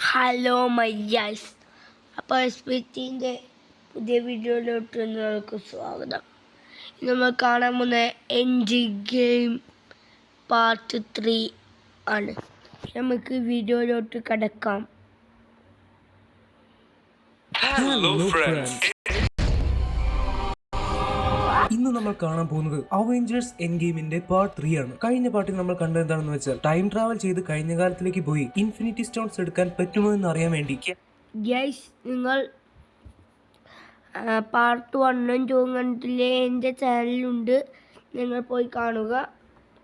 Hello മയ്യാസ്. അപ്പോൾ എസ്പിറ്റിൻ്റെ പുതിയ വീഡിയോയിലോട്ട് നിങ്ങൾക്ക് സ്വാഗതം. നമ്മൾ കാണാൻ പോകുന്ന എൻഡ് ഗെയിം പാർട്ട് 3 ആണ്. നമുക്ക് വീഡിയോയിലോട്ട് കിടക്കാം. ഹലോ ഫ്രണ്ട്സ്, ഇന്ന് നമ്മൾ കാണാൻ പോകുന്നത് അവഞ്ചേഴ്സ് എൻഡ് ഗെയിമിന്റെ പാർട്ട് 3 ആണ്. കഴിഞ്ഞ പാർട്ടിൽ നമ്മൾ കണ്ടത് എന്താണെന്ന് വെച്ചാൽ ടൈം ട്രാവൽ ചെയ്ത് കഴിഞ്ഞ കാലത്തിലേക്ക് പോയി ഇൻഫിനിറ്റി സ്റ്റോൺസ് എടുക്കാൻ പറ്റുമോ എന്ന് അറിയാൻ വേണ്ടി നിങ്ങൾ പാർട്ട് 1ഉം 2ഉം കണ്ടില്ലേ? എൻ്റെ ചാനലിലുണ്ട്, നിങ്ങൾ പോയി കാണുക.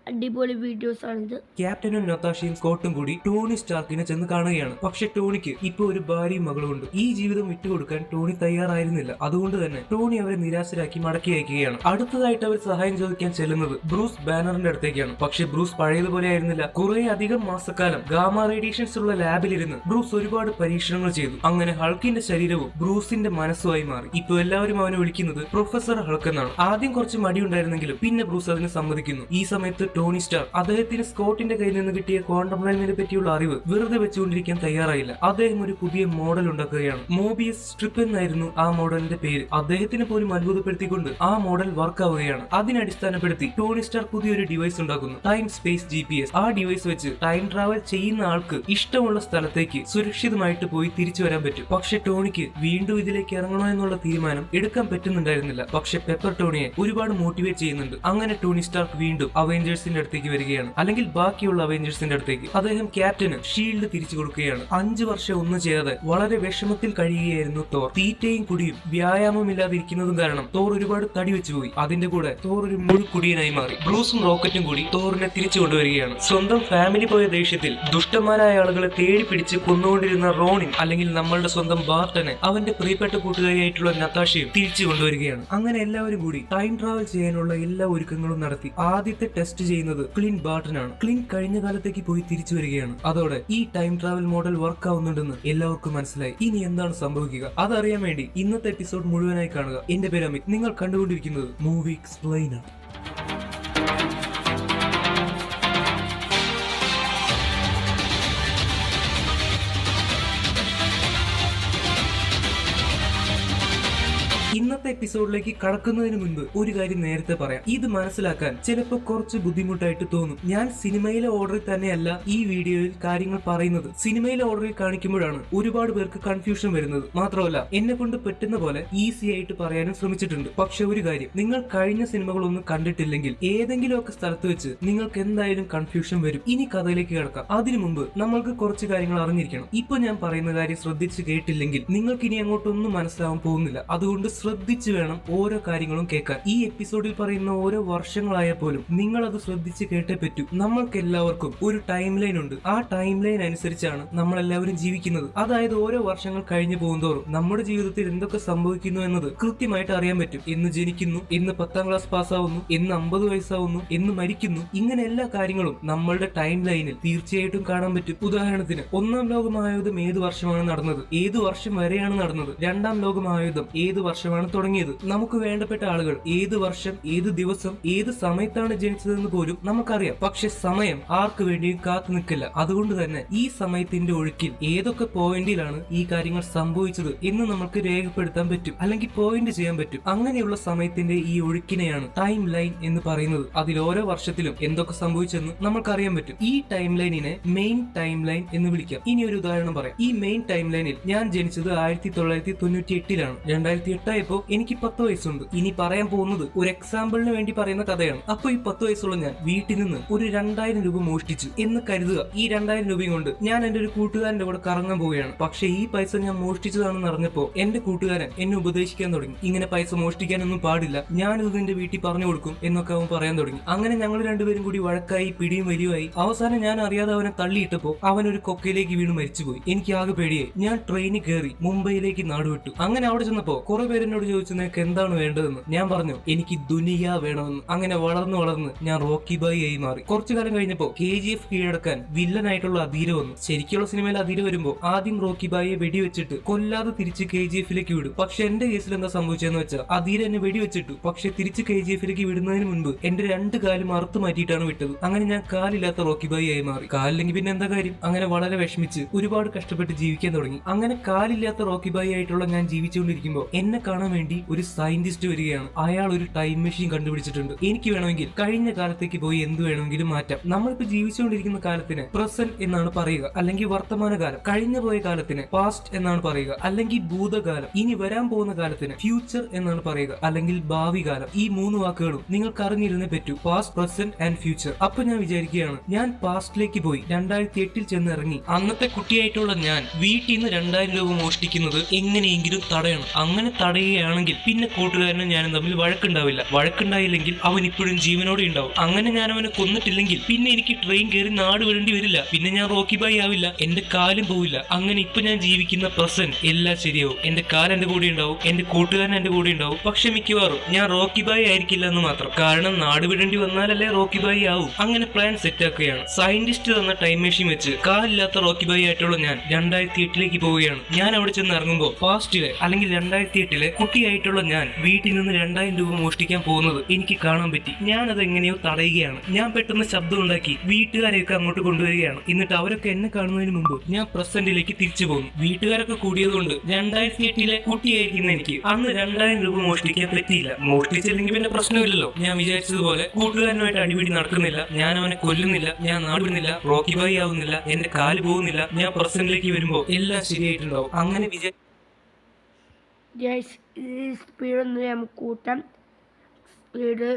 അടിപൊളി വീഡിയോസ് ആണിത്. ക്യാപ്റ്റനും നതാഷയും സ്കോട്ടും കൂടി ടോണി സ്റ്റാർക്കിനെ ചെന്ന് കാണുകയാണ്. പക്ഷെ ടോണിക്ക് ഇപ്പൊ ഒരു ഭാര്യയും മകളും ഉണ്ട്. ഈ ജീവിതം വിട്ടുകൊടുക്കാൻ ടോണി തയ്യാറായിരുന്നില്ല. അതുകൊണ്ട് തന്നെ ടോണി അവരെ നിരാശരാക്കി മടക്കി അയക്കുകയാണ്. അടുത്തതായിട്ട് അവർ സഹായം ചോദിക്കാൻ ചെല്ലുന്നത് ബ്രൂസ് ബാനറിന്റെ അടുത്തേക്കാണ്. പക്ഷെ ബ്രൂസ് പഴയതുപോലെ ആയിരുന്നില്ല. കുറെ അധികം മാസക്കാലം ഗാമ റേഡിയേഷൻസ് ഉള്ള ലാബിലിരുന്ന് ബ്രൂസ് ഒരുപാട് പരീക്ഷണങ്ങൾ ചെയ്തു. അങ്ങനെ ഹൾക്കിന്റെ ശരീരവും ബ്രൂസിന്റെ മനസ്സുമായി മാറി. ഇപ്പൊ എല്ലാവരും അവനെ വിളിക്കുന്നത് പ്രൊഫസർ ഹൾക്ക് എന്നാണ്. ആദ്യം കുറച്ച് മടിയുണ്ടായിരുന്നെങ്കിലും പിന്നെ ബ്രൂസ് അതിന് സമ്മതിക്കുന്നു. ഈ സമയത്ത് ടോണി സ്റ്റാർ അദ്ദേഹത്തിന് സ്കോട്ടിന്റെ കയ്യിൽ നിന്ന് കിട്ടിയ ക്വാണ്ടം ലൈനിനെ പറ്റിയുള്ള അറിവ് വെറുതെ വെച്ചുകൊണ്ടിരിക്കാൻ തയ്യാറായില്ല. അദ്ദേഹം ഒരു പുതിയ മോഡൽ ഉണ്ടാക്കുകയാണ്. മോബിയസ് സ്ട്രിപ്പ് എന്നായിരുന്നു ആ മോഡലിന്റെ പേര്. അദ്ദേഹത്തിന് പോലും അത്ഭുതപ്പെടുത്തിക്കൊണ്ട് ആ മോഡൽ വർക്ക് ആവുകയാണ്. അതിനടിസ്ഥാനപ്പെടുത്തി ടോണി സ്റ്റാർ പുതിയൊരു ഡിവൈസ് ഉണ്ടാക്കുന്നു, ടൈം സ്പേസ് GPS. ആ ഡിവൈസ് വെച്ച് ടൈം ട്രാവൽ ചെയ്യുന്ന ആൾക്ക് ഇഷ്ടമുള്ള സ്ഥലത്തേക്ക് സുരക്ഷിതമായിട്ട് പോയി തിരിച്ചു വരാൻ പറ്റും. പക്ഷെ ടോണിക്ക് വീണ്ടും ഇതിലേക്ക് ഇറങ്ങണോ എന്നുള്ള തീരുമാനം എടുക്കാൻ പറ്റുന്നുണ്ടായിരുന്നില്ല. പക്ഷെ പെപ്പർ ടോണിയെ ഒരുപാട് മോട്ടിവേറ്റ് ചെയ്യുന്നുണ്ട്. അങ്ങനെ ടോണി സ്റ്റാർക്ക് വീണ്ടും അവഞ്ചേഴ്സിന്റെ അടുത്തേക്ക് വരികയാണ്, അല്ലെങ്കിൽ ബാക്കിയുള്ള അവഞ്ചേഴ്സിന്റെ അടുത്തേക്ക്. അദ്ദേഹം ക്യാപ്റ്റന് ഷീൽഡ് തിരിച്ചു കൊടുക്കുകയാണ്. 5 വർഷം ഒന്നും ചെയ്യാതെ വളരെ വിഷമത്തിൽ കഴിയുകയായിരുന്നു തോർ. തീറ്റയും കുടിയും വ്യായാമമില്ലാതിരിക്കുന്നതും കാരണം തോർ ഒരുപാട് തടി വെച്ചുപോയി. അതിന്റെ കൂടെ തോർ ഒരു മുഴുക്കുടിയനായി മാറി. ബ്രൂസും റോക്കറ്റും കൂടി തോറിനെ തിരിച്ചു കൊണ്ടുവരികയാണ്. സ്വന്തം ഫാമിലി പോയ ദേഷ്യത്തിൽ ദുഷ്ടന്മാരായ ആളുകളെ തേടി പിടിച്ച് കൊന്നുകൊണ്ടിരുന്ന റോണിൻ, അല്ലെങ്കിൽ നമ്മളുടെ സ്വന്തം ബാർട്ടനെ അവന്റെ പ്രിയപ്പെട്ട കൂട്ടുകാരിയായിട്ടുള്ള നതാഷയും തിരിച്ചു കൊണ്ടുവരികയാണ്. അങ്ങനെ എല്ലാവരും കൂടി ടൈം ട്രാവൽ ചെയ്യാനുള്ള എല്ലാ ഒരുക്കങ്ങളും നടത്തി. ആദ്യത്തെ ടെസ്റ്റ് ചെയ്യുന്നത് ക്ലിൻ ബാർട്ടൻ ആണ്. ക്ലിൻ കഴിഞ്ഞ കാലത്തേക്ക് പോയി തിരിച്ചു വരികയാണ്. അതോടെ ഈ ടൈം ട്രാവൽ മോഡൽ വർക്ക് ആവുന്നുണ്ടെന്ന് എല്ലാവർക്കും മനസ്സിലായി. ഇനി എന്താണ് സംഭവിക്കുക അതറിയാൻ വേണ്ടി ഇന്നത്തെ എപ്പിസോഡ് മുഴുവനായി കാണുക. എന്റെ പേര് അമിത്, നിങ്ങൾ കണ്ടുകൊണ്ടിരിക്കുന്നത് മൂവി എക്സ്പ്ലെയിനർ. ഇന്നത്തെ എപ്പിസോഡിലേക്ക് കടക്കുന്നതിന് മുൻപ് ഒരു കാര്യം നേരത്തെ പറയാം. ഇത് മനസ്സിലാക്കാൻ ചിലപ്പോൾ കുറച്ച് ബുദ്ധിമുട്ടായിട്ട് തോന്നും. ഞാൻ സിനിമയിലെ ഓർഡറിൽ തന്നെയല്ല ഈ വീഡിയോയിൽ കാര്യങ്ങൾ പറയുന്നത്. സിനിമയിലെ ഓർഡറിൽ കാണിക്കുമ്പോഴാണ് ഒരുപാട് പേർക്ക് കൺഫ്യൂഷൻ വരുന്നത്. മാത്രമല്ല എന്നെ കൊണ്ട് പറ്റുന്ന പോലെ ഈസി ആയിട്ട് പറയാനും ശ്രമിച്ചിട്ടുണ്ട്. പക്ഷെ ഒരു കാര്യം, നിങ്ങൾ കഴിഞ്ഞ സിനിമകളൊന്നും കണ്ടിട്ടില്ലെങ്കിൽ ഏതെങ്കിലുമൊക്കെ സ്ഥലത്ത് വെച്ച് നിങ്ങൾക്ക് എന്തായാലും കൺഫ്യൂഷൻ വരും. ഇനി കഥയിലേക്ക് കിടക്കാം. അതിനു മുമ്പ് നമ്മൾക്ക് കുറച്ച് കാര്യങ്ങൾ അറിഞ്ഞിരിക്കണം. ഇപ്പൊ ഞാൻ പറയുന്ന കാര്യം ശ്രദ്ധിച്ച് കേട്ടില്ലെങ്കിൽ നിങ്ങൾക്ക് ഇനി അങ്ങോട്ടൊന്നും മനസ്സിലാവാൻ പോകുന്നില്ല. അതുകൊണ്ട് ശ്രദ്ധിച്ചു വേണം ഓരോ കാര്യങ്ങളും കേൾക്കാൻ. ഈ എപ്പിസോഡിൽ പറയുന്ന ഓരോ വർഷങ്ങളായ പോലും നിങ്ങൾ അത് ശ്രദ്ധിച്ച് കേട്ടേ പറ്റൂ. നമ്മൾക്ക് എല്ലാവർക്കും ഒരു ടൈം ലൈൻ ഉണ്ട്. ആ ടൈം ലൈൻ അനുസരിച്ചാണ് നമ്മൾ എല്ലാവരും ജീവിക്കുന്നത്. അതായത് ഓരോ വർഷങ്ങൾ കഴിഞ്ഞു പോകുന്തോറും നമ്മുടെ ജീവിതത്തിൽ എന്തൊക്കെ സംഭവിക്കുന്നു എന്നത് കൃത്യമായിട്ട് അറിയാൻ പറ്റും. എന്ന് ജനിക്കുന്നു, എന്ന് 10ാം ക്ലാസ് പാസ്സാവുന്നു, എന്ന് 50 വയസ്സാവുന്നു, എന്ന് മരിക്കുന്നു. ഇങ്ങനെ എല്ലാ കാര്യങ്ങളും നമ്മളുടെ ടൈം ലൈനിൽ തീർച്ചയായിട്ടും കാണാൻ പറ്റും. ഉദാഹരണത്തിന് 1ാം ലോകമഹായുദ്ധം ഏത് വർഷമാണ് നടന്നത്, ഏത് വർഷം വരെയാണ് നടന്നത്. 2ാം ലോകമഹായുദ്ധം ഏത് വർഷമാണ് തുടങ്ങിയത്. നമുക്ക് വേണ്ടപ്പെട്ട ആളുകൾ ഏത് വർഷം, ഏത് ദിവസം, ഏത് സമയത്താണ് ജനിച്ചതെന്ന് പോലും നമുക്കറിയാം. പക്ഷെ സമയം ആർക്ക് വേണ്ടിയും കാത്തു നിൽക്കില്ല. അതുകൊണ്ട് തന്നെ ഈ സമയത്തിന്റെ ഒഴുക്കിൽ ഏതൊക്കെ പോയിന്റിലാണ് ഈ കാര്യങ്ങൾ സംഭവിച്ചത് എന്ന് നമുക്ക് രേഖപ്പെടുത്താൻ പറ്റും, അല്ലെങ്കിൽ പോയിന്റ് ചെയ്യാൻ പറ്റും. അങ്ങനെയുള്ള സമയത്തിന്റെ ഈ ഒഴുക്കിനെയാണ് ടൈം ലൈൻ എന്ന് പറയുന്നത്. അതിൽ ഓരോ വർഷത്തിലും എന്തൊക്കെ സംഭവിച്ചെന്ന് നമുക്കറിയാൻ പറ്റും. ഈ ടൈം ലൈനിനെ മെയിൻ ടൈം ലൈൻ എന്ന് വിളിക്കാം. ഇനി ഒരു ഉദാഹരണം പറയാം. ഈ മെയിൻ ടൈം ലൈനിൽ ഞാൻ ജനിച്ചത് 1998ലാണ്. 2008 ആയപ്പോ എനിക്ക് 10 വയസ്സുണ്ട്. ഇനി പറയാൻ പോകുന്നത് ഒരു എക്സാമ്പിളിന് വേണ്ടി പറയുന്ന കഥയാണ്. അപ്പൊ ഈ 10 വയസ്സുള്ള ഞാൻ വീട്ടിൽ നിന്ന് ഒരു 2000 രൂപ മോഷ്ടിച്ചു എന്ന് കരുതുക. ഈ 2000 രൂപയും കൊണ്ട് ഞാൻ എന്റെ ഒരു കൂട്ടുകാരന്റെ കൂടെ കറങ്ങാൻ പോവുകയാണ്. പക്ഷെ ഈ പൈസ ഞാൻ മോഷ്ടിച്ചതാണെന്ന് അറിഞ്ഞപ്പോ എന്റെ കൂട്ടുകാരൻ എന്നെ ഉപദേശിക്കാൻ തുടങ്ങി. ഇങ്ങനെ പൈസ മോഷ്ടിക്കാനൊന്നും പാടില്ല, ഞാനിത് നിന്റെ വീട്ടിൽ പറഞ്ഞു കൊടുക്കും എന്നൊക്കെ അവൻ പറയാൻ തുടങ്ങി. അങ്ങനെ ഞങ്ങൾ രണ്ടുപേരും കൂടി വഴക്കായി, പിടിയും വലിയുമായി. അവസാനം ഞാൻ അറിയാതെ അവനെ തള്ളിയിട്ടപ്പോ അവൻ ഒരു കൊക്കയിലേക്ക് വീണ് മരിച്ചുപോയി. എനിക്ക് ആകെ പേടിയായി. ഞാൻ ട്രെയിനിൽ കയറി മുംബൈയിലേക്ക് നാടുവിട്ടു. അങ്ങനെ അവിടെ ചെന്നപ്പോ കുറെ പേര് എന്നോട് ചോദിച്ചു, ചോദിച്ചു നിനക്ക് എന്താണ് വേണ്ടതെന്ന്. ഞാൻ പറഞ്ഞു എനിക്ക് ദുനിയ വേണമെന്ന്. അങ്ങനെ വളർന്ന് ഞാൻ റോക്കി ബായി ആയി മാറി. കുറച്ചു കാലം കഴിഞ്ഞപ്പോ KGF കീഴടക്കാൻ വില്ലനായിട്ടുള്ള അധീര വന്നു. ശരിക്കുള്ള സിനിമയിൽ അധീര വരുമ്പോ ആദ്യം റോക്കി ബായിയെ വെടിവെച്ചിട്ട് കൊല്ലാതെ തിരിച്ച് KGF-ലേക്ക് വിടും. പക്ഷെ എന്റെ കേസിൽ എന്താ സംഭവിച്ചെന്ന് വെച്ചാൽ അധീര എന്നെ വെടിവെച്ചിട്ടു. പക്ഷെ തിരിച്ച് KGF-ലേക്ക് വിടുന്നതിന് മുൻപ് എന്റെ 2 കാലും അറുത്ത് മാറ്റിയിട്ടാണ് വിട്ടത്. അങ്ങനെ ഞാൻ കാലില്ലാത്ത റോക്കി ബായി ആയി മാറി. കാലില്ലെങ്കിൽ പിന്നെ എന്താ കാര്യം? അങ്ങനെ വളരെ വിഷമിച്ച് ഒരുപാട് കഷ്ടപ്പെട്ട് ജീവിക്കാൻ തുടങ്ങി. അങ്ങനെ കാലില്ലാത്ത റോക്കി ബായി ആയിട്ടുള്ള ഞാൻ ജീവിച്ചുകൊണ്ടിരിക്കുമ്പോൾ എന്നെ കാണാൻ വേണ്ടി ഒരു സയന്റിസ്റ്റ് വരികയാണ്. അയാൾ ഒരു ടൈം മെഷീൻ കണ്ടുപിടിച്ചിട്ടുണ്ട്. എനിക്ക് വേണമെങ്കിൽ കഴിഞ്ഞ കാലത്തേക്ക് പോയി എന്ത് വേണമെങ്കിലും മാറ്റാം. നമ്മളിപ്പോ ജീവിച്ചുകൊണ്ടിരിക്കുന്ന കാലത്തിന് പ്രസന്റ് എന്നാണ് പറയുക, അല്ലെങ്കിൽ വർത്തമാനകാലം. കഴിഞ്ഞു പോയ കാലത്തിന് പാസ്റ്റ് എന്നാണ് പറയുക, അല്ലെങ്കിൽ ഭൂതകാലം. ഇനി വരാൻ പോകുന്ന കാലത്തിന് ഫ്യൂച്ചർ എന്നാണ് പറയുക, അല്ലെങ്കിൽ ഭാവി കാലം. ഈ 3 വാക്കുകളും നിങ്ങൾക്ക് അറിഞ്ഞിരുന്നേ പറ്റൂ. Past, present and future. അപ്പൊ ഞാൻ വിചാരിക്കുകയാണ്, ഞാൻ പാസ്റ്റിലേക്ക് പോയി 2008 ചെന്ന് ഇറങ്ങി. അന്നത്തെ കുട്ടിയായിട്ടുള്ള ഞാൻ വീട്ടിൽ നിന്ന് 2000 രൂപ മോഷ്ടിക്കുന്നത് എങ്ങനെയെങ്കിലും തടയണം. അങ്ങനെ തടയുകയാണെങ്കിൽ പിന്നെ കൂട്ടുകാരനും ഞാനും തമ്മിൽ വഴക്കുണ്ടാവില്ല. വഴക്കുണ്ടായില്ലെങ്കിൽ അവൻ ഇപ്പോഴും ജീവനോടെ ഉണ്ടാവും. അങ്ങനെ ഞാൻ അവനെ കൊന്നിട്ടില്ലെങ്കിൽ പിന്നെ എനിക്ക് ട്രെയിൻ കയറി നാട് വിടേണ്ടി വരില്ല. പിന്നെ ഞാൻ റോക്കി ബായി ആവില്ല, എന്റെ കാലും പോവില്ല. അങ്ങനെ ഇപ്പൊ ഞാൻ ജീവിക്കുന്ന പ്രസന്റ് എല്ലാം ശരിയാവും. എന്റെ കാല് എന്റെ കൂടെ ഉണ്ടാവും, എന്റെ കൂട്ടുകാരൻ എന്റെ കൂടെ ഉണ്ടാവും. പക്ഷെ മിക്കവാറും ഞാൻ റോക്കി ബായി ആയിരിക്കില്ല എന്ന് മാത്രം. കാരണം നാട് വിടേണ്ടി വന്നാലല്ലേ റോക്കി ബായി ആവും. അങ്ങനെ പ്ലാൻ സെറ്റ് ആക്കുകയാണ്. സയന്റിസ്റ്റ് തന്ന ടൈം മെഷീൻ വെച്ച് കാലില്ലാത്ത റോക്കി ബായി ആയിട്ടുള്ള ഞാൻ 2008-ലേക്ക് പോവുകയാണ്. ഞാൻ അവിടെ ചെന്ന് ഇറങ്ങുമ്പോൾ പാസ്റ്റിലെ അല്ലെങ്കിൽ 2008-ലെ കുട്ടിയായിട്ടുള്ള ഞാൻ വീട്ടിൽ നിന്ന് 2000 രൂപ മോഷ്ടിക്കാൻ പോകുന്നത് എനിക്ക് കാണാൻ പറ്റി. ഞാൻ അത് എങ്ങനെയോ തടയുകയാണ്. ഞാൻ പെട്ടെന്ന് ശബ്ദം ഉണ്ടാക്കി വീട്ടുകാരെയൊക്കെ അങ്ങോട്ട് കൊണ്ടുവരികയാണ്. എന്നിട്ട് അവരൊക്കെ എന്നെ കാണുന്നതിന് മുമ്പ് ഞാൻ പ്രസന്റിലേക്ക് തിരിച്ചു പോകുന്നു. വീട്ടുകാരൊക്കെ കൂടിയതുകൊണ്ട് 2008-ലെ കുട്ടിയായിരിക്കുന്ന എനിക്ക് അന്ന് 2000 രൂപ മോഷ്ടിക്കാൻ പറ്റിയില്ല. മോഷ്ടിച്ചില്ലെങ്കിൽ പിന്നെ പ്രശ്നമില്ലല്ലോ. ഞാൻ വിചാരിച്ചതുപോലെ കൂട്ടുകാരനുമായിട്ട് അടിപിടി നടക്കുന്നില്ല, ഞാൻ അവനെ കൊല്ലുന്നില്ല, ഞാൻ നാടുന്നില്ല, റോക്കി ബായി ആവുന്നില്ല, എന്റെ കാല് പോകുന്നില്ല. ഞാൻ പ്രസന്റിലേക്ക് വരുമ്പോ എല്ലാം ശരിയായിട്ടുണ്ടാവും. അങ്ങനെ സ്പീഡൊന്ന് നമുക്ക് കൂട്ടാം. സ്പീഡ്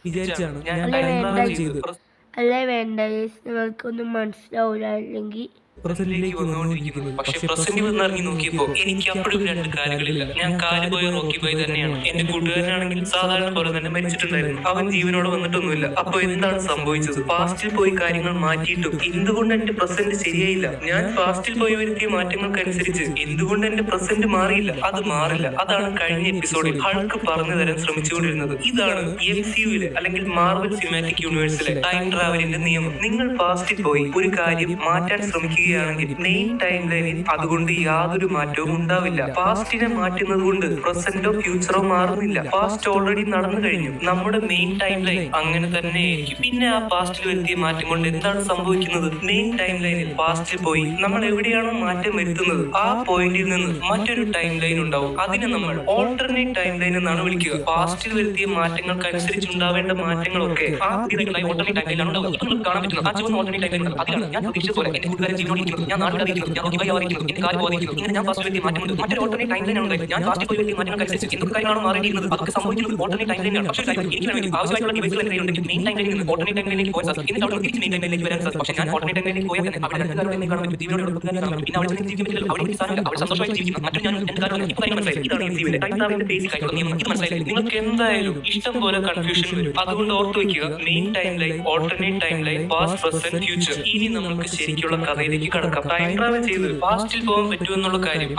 വിചാരിച്ചാണ് ഞാൻ ചെയ്തത്. അല്ലേ വേണ്ട, നിങ്ങൾക്കൊന്നും മനസ്സിലാവില്ല. അല്ലെങ്കിൽ പ്രസന്റിലേക്ക് വന്നുകൊണ്ടിരിക്കുന്നത്. പക്ഷെ പ്രസന്റ് വന്നിറങ്ങി നോക്കിയപ്പോ എനിക്ക് അപ്പോഴും 2 കാലുകളില്ല. ഞാൻ കാല് പോയ റോക്കി ബായി തന്നെയാണ്. എന്റെ കൂട്ടുകാരനാണെങ്കിൽ സാധാരണ പോലെ തന്നെ മരിച്ചിട്ടുണ്ടായിരുന്നു. അവൻ ജീവനോടെ വന്നിട്ടൊന്നുമില്ല. അപ്പൊ എന്താണ് സംഭവിച്ചത്? പാസ്റ്റിൽ പോയി കാര്യങ്ങൾ മാറ്റിയിട്ടും എന്തുകൊണ്ട് എന്റെ പ്രസന്റ് ശരിയായില്ല? ഞാൻ പാസ്റ്റിൽ പോയി വരുത്തിയ മാറ്റങ്ങൾക്കനുസരിച്ച് എന്തുകൊണ്ട് എന്റെ പ്രസന്റ് മാറിയില്ല? അത് മാറില്ല. അതാണ് കഴിഞ്ഞ എപ്പിസോഡിൽ ഹൾക്ക് പറഞ്ഞു തരാൻ ശ്രമിച്ചുകൊണ്ടിരുന്നത്. ഇതാണ് MCU-ലെ അല്ലെങ്കിൽ മാർവൽ സിനിമാറ്റിക് യൂണിവേഴ്സിലെ ടൈം ട്രാവലിന്റെ നിയമം. നിങ്ങൾ പാസ്റ്റിൽ പോയി ഒരു കാര്യം മാറ്റാൻ ശ്രമിക്കുക മെയിൻ ടൈം ലൈനിൽ അതുകൊണ്ട് യാതൊരു മാറ്റവും ഉണ്ടാവില്ല. പാസ്റ്റിനെ മാറ്റുന്നത് കൊണ്ട് പ്രസന്റോ ഫ്യൂച്ചറോ മാറുന്നില്ല. പാസ്റ്റ് ഓൾറെഡി നടന്നു കഴിഞ്ഞു. നമ്മുടെ മെയിൻ ടൈം ലൈൻ അങ്ങനെ തന്നെ ആയിരിക്കും. പിന്നെ ആ പാസ്റ്റിൽ വരുത്തിയ മാറ്റം കൊണ്ട് എന്താണ് സംഭവിക്കുന്നത്? മെയിൻ ടൈം ലൈനിൽ പാസ്റ്റിൽ പോയി നമ്മൾ എവിടെയാണോ മാറ്റം വരുത്തുന്നത് ആ പോയിന്റിൽ നിന്ന് മറ്റൊരു ടൈം ലൈൻ ഉണ്ടാവും. അതിനെ നമ്മൾ ഓൾട്ടർനേറ്റ് ടൈം ലൈൻ എന്നാണ് വിളിക്കുക. പാസ്റ്റിൽ വരുത്തിയ മാറ്റങ്ങൾക്കനുസരിച്ച് ഉണ്ടാവേണ്ട മാറ്റങ്ങളൊക്കെ ആ ഓൾട്ടർനേറ്റ് ടൈം ലൈനിലാണ് ഉണ്ടാവുക. കാണാൻ പറ്റുന്നത് ആ ചുവന്ന ഓൾട്ടർനേറ്റ് ടൈം ലൈൻ. അതിലാണ് ഞാൻ ഉദ്ദേശിച്ചതുപോലെ എന്റെ കൂട്ടുകാരൻ ഞാൻ നാട്ടിലിരിക്കുന്നത്, ഞാൻ റോക്കി ബായി ആയിരിക്കുന്നത്, എന്റെ കാല് പോയിരിക്കുന്നത്. ഇങ്ങനെ ഞാൻ പാസ്റ്റ് വ്യക്തി മാറ്റുന്നത് മറ്റൊരു ഓൾട്ടർനേറ്റ് ടൈം ലൈൻ ആണ്. ഞാൻ പാസ്റ്റ് പോയി വ്യക്തി മാറ്റങ്ങൾക്കനുസരിച്ച് എന്തൊക്കെ കാര്യങ്ങളാണ് മാറിയിരിക്കുന്നത് അതൊക്കെ സംഭവിക്കുന്നത് ഓൾട്ടർനേറ്റ് ടൈം ലൈനാണ്. പക്ഷേ എനിക്ക് വേണമെങ്കിൽ ആവശ്യമായിട്ടുള്ള ഡിവൈസുകൾ ഉണ്ടെങ്കിൽ മെയിൻ ടൈം ലൈനിൽ നിന്ന് ഓൾട്ടർനേറ്റ് ടൈം ലൈനിലേക്ക് പോയാൽ സാധിക്കും. എന്നിട്ട് അവിടെ തിരിച്ച് മെയിൻ ടൈം ലൈനിലേക്ക് വരാൻ സാധിക്കും. പക്ഷേ ഞാൻ ഓൾട്ടർനേറ്റ് ടൈം ലൈനിലേക്ക് പോയാൽ അവിടെ 2 കാലം കാണാൻ പറ്റും. ജീവനോട് കാണാൻ പറ്റും. പിന്നെ അവിടെ ജീവിക്കാൻ പറ്റില്ല. അവിടെ എനിക്ക് സാധനമില്ല. അവിടെ സന്തോഷമായിട്ട് ജീവിക്കുന്നു. മറ്റു ഞാൻ 2 കാലം മനസ്സിലായി. ഇതാണ് MCU-ലെ ടൈം ട്രാവലിന്റെ ബേസിക് ആയിട്ടുള്ള നിയമം. ഇത് മനസ്സിലായി. നിങ്ങൾക്ക് എന്തായാലും ഇഷ്ടം പോലെ കൺഫ്യൂഷൻ വരും. അതുകൊണ്ട് ഓർത്ത് വയ്ക്കുക, main time line, alternate time line, past, present, future. ഇനി നമുക്ക് ശരിക്കുള്ള കഥയിലേക്ക് കടക്കാം. ടൈം ട്രാവൽ ചെയ്ത് പാസ്റ്റിൽ പോകാൻ പറ്റുമെന്നുള്ള കാര്യം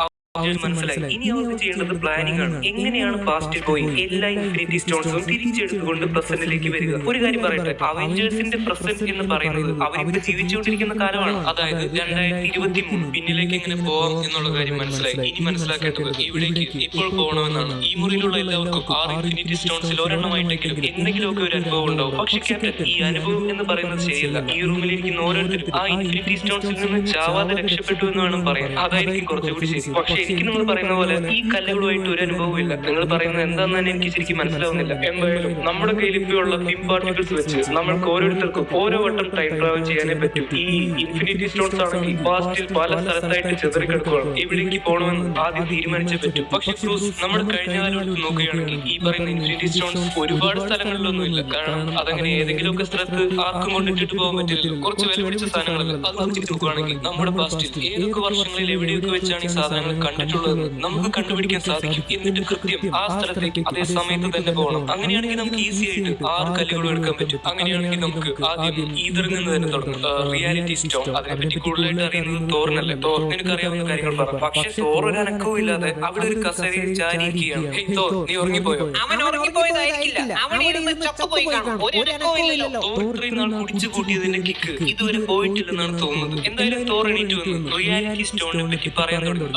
മനസ്സിലായി. ഇനി അവർക്ക് ചെയ്യേണ്ടത് പ്ലാനിംഗ് ആണ്. എങ്ങനെയാണ് പാസ്റ്റിൽ പോയി എല്ലാ ഇൻഫിനിറ്റി സ്റ്റോൺസും തിരിച്ചെടുത്തുകൊണ്ട് പ്രസന്റിലേക്ക് വരിക? ഒരു കാര്യം പറയട്ടെ, അവെഞ്ചേഴ്സിന്റെ പ്രസന്റ് എന്ന് പറയുന്നത് അവരിപ്പോ ജീവിച്ചുകൊണ്ടിരിക്കുന്ന കാലമാണ്. അതായത് 2023. പിന്നിലേക്ക് എങ്ങനെ പോവാം എന്നുള്ള കാര്യം മനസ്സിലായി. ഇനി മനസ്സിലാക്കേണ്ടത് ഇവിടേക്ക് ഇപ്പോൾ പോകണമെന്നാണ്. ഈ മുറിയിലുള്ള എല്ലാവർക്കും 6 ഇൻഫിനിറ്റി സ്റ്റോൺസിൽ ഒരെണ്ണമായിട്ടെങ്കിലും എന്തെങ്കിലുമൊക്കെ ഒരു അനുഭവം ഉണ്ടാവും. പക്ഷെ ക്യാപ്റ്റൻ, ഈ അനുഭവം എന്ന് പറയുന്നത് ശരിയല്ല. ഈ റൂമിലിരിക്കുന്ന ഓരോരുത്തരും ആ ഇൻഫിനിറ്റി സ്റ്റോൺസിൽ നിന്ന് ചാവാതെ രക്ഷപ്പെട്ടു എന്ന് വേണം പറയാൻ. അതായിരിക്കും കുറച്ചുകൂടി ശരി. പക്ഷേ എനിക്ക് നിങ്ങൾ പറയുന്ന പോലെ ഈ കല്ലുകളുമായിട്ട് ഒരു അനുഭവവും ഇല്ല. നിങ്ങൾ പറയുന്നത് എന്താണെന്ന് തന്നെ എനിക്ക് ശരിക്കും മനസ്സിലാവുന്നില്ല. എന്തായാലും നമ്മുടെ കയ്യിൽ ഇപ്പോഴുള്ള പിം പാർട്ടിക്കിൾസ് വെച്ച് നമ്മൾക്ക് ഓരോരുത്തർക്കും ഓരോ വട്ടം ടൈം ട്രാവൽ ചെയ്യാനേ പറ്റും. ഈ ഇൻഫിനിറ്റി സ്റ്റോൺസ് ആണെങ്കിൽ പാസ്റ്റിൽ പല സ്ഥലത്തായിട്ട് ചെതറിക്കിടക്കുകയാണ്. എവിടേക്ക് പോകണമെന്ന് ആദ്യം തീരുമാനിച്ചേ പറ്റും. പക്ഷെ ക്രൂസ് നമ്മുടെ കഴിഞ്ഞ കാലം എടുത്ത് നോക്കുകയാണെങ്കിൽ ഈ പറയുന്ന ഇൻഫിനിറ്റി സ്റ്റോൺസ് ഒരുപാട് സ്ഥലങ്ങളിലൊന്നും ഇല്ല. കാരണം അതങ്ങനെ ഏതെങ്കിലുമൊക്കെ സ്ഥലത്ത് ആർക്കും കൊണ്ടിട്ടിട്ട് പോകാൻ പറ്റില്ല. കുറച്ച് വില പിടിച്ച സാധനങ്ങളല്ല. അത് ചിന്തിച്ച് നോക്കുകയാണെങ്കിൽ നമ്മുടെ പാസ്റ്റിൽ ഏതൊക്കെ വർഷങ്ങളിൽ എവിടെയൊക്കെ വെച്ചാണ് ഈ സാധനങ്ങൾ കണ്ടിട്ടുള്ളത് നമുക്ക് കണ്ടുപിടിക്കാൻ സാധിക്കും. എന്നിട്ട് കൃത്യം ആ സ്ഥലത്തേക്ക് അതേ സമയത്ത് തന്നെ പോകണം. അങ്ങനെയാണെങ്കിൽ നമുക്ക് ഈസി ആയിട്ട് 6 കല്ലുകളും എടുക്കാൻ പറ്റും. അങ്ങനെയാണെങ്കിൽ നമുക്ക് ആദ്യം ഈതറിൽ നിന്ന് തന്നെ തുടങ്ങും. റിയാലിറ്റി സ്റ്റോൺ, അതിനെപ്പറ്റി കൂടുതലായിട്ട് അറിയുന്നത് തോറിനല്ലേ. തോർ നിനക്ക് അറിയാവുന്ന കാര്യങ്ങൾ പറ. പക്ഷെ തോർ ഒരു അനക്കവും ഇല്ലാതെ അവിടെ ഒരു കസേരയിൽ ചാരിയിരിക്കുകയാണ്. തോർ, നീ ഉറങ്ങിപ്പോയോ? അവൻ ഉറങ്ങിപ്പോയതായിരിക്കില്ല, അവൻ ഇരുന്ന് ചത്തുപോയി കാണും. ഒരു അനക്കവുമില്ലല്ലോ. തോർ ഇത്രയും നാൾ കുടിച്ചു കൂട്ടിയതിന്റെ കിക്ക് ഇതുവരെ പോയിട്ടില്ലെന്നാണ് തോന്നുന്നത്. എന്തായാലും തോർ എണീറ്റ് വന്നു റിയാലിറ്റി സ്റ്റോണിനെ പറ്റി പറയാൻ തുടങ്ങി.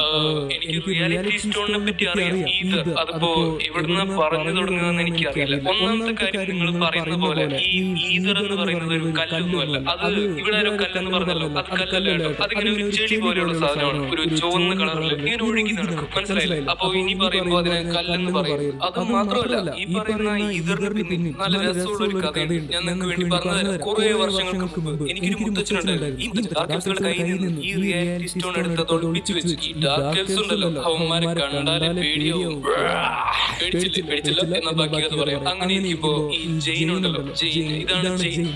എനിക്ക് റിയാലിറ്റി സ്റ്റോണിനെ പറ്റി അറിയാം. ഇത് അതിപ്പോ എവിടുന്ന് പറഞ്ഞു തുടങ്ങുന്നതെന്ന് എനിക്കറിയില്ല. ഒന്നാമത്തെ കാര്യം, നിങ്ങൾ പറയുന്ന പോലെ ഈ ഈതർ എന്ന് പറയുന്നത് ഒരു കല്ലൊന്നുമല്ല. അത് ഇവിടെ ഒരു കല്ലെന്ന് പറഞ്ഞല്ലോ, അത് കല്ലല്ലോ. അതിങ്ങനെ ഒരു ചെടി പോലെയുള്ള സാധനമാണ്. ഒരു ചുവന്ന കളറിൽ ഇങ്ങനെ ഒഴുകി നടക്കും. മനസ്സിലായില്ലേ? അപ്പൊ ഇനി പറയുമ്പോ അതിനെ കല്ലെന്ന് പറയും. അത് മാത്രമല്ല, ഈ പറയുന്ന ഈതറിന് പിന്നിൽ നല്ല രസമുള്ള ഒരു കഥയുണ്ട്. ഞാൻ നിങ്ങൾക്ക് വേണ്ടി പറഞ്ഞുതരാം. കുറെ വർഷങ്ങൾക്ക് മുമ്പ് എനിക്കൊരു മുത്തച്ഛനുണ്ടായിരുന്നു. ഈ ഡാർക്കൽസുകളുടെ കയ്യിൽ നിന്ന് ഈ റിയാലിറ്റി സ്റ്റോൺ എടുത്തത് ഒളിപ്പിച്ചു വെച്ചു. ഈ ഡാർക്കൽസ് ഉണ്ടല്ലോ, അവന്മാരെ കണ്ടാലെ പേടിയാവും. പേടിച്ചില്ല എന്നാ ബാക്കി അത് പറയാം. അങ്ങനെ ഇപ്പോ ഈ ജെയിൻ ഉണ്ടല്ലോ, ജെയിൻ, ഇതാണ്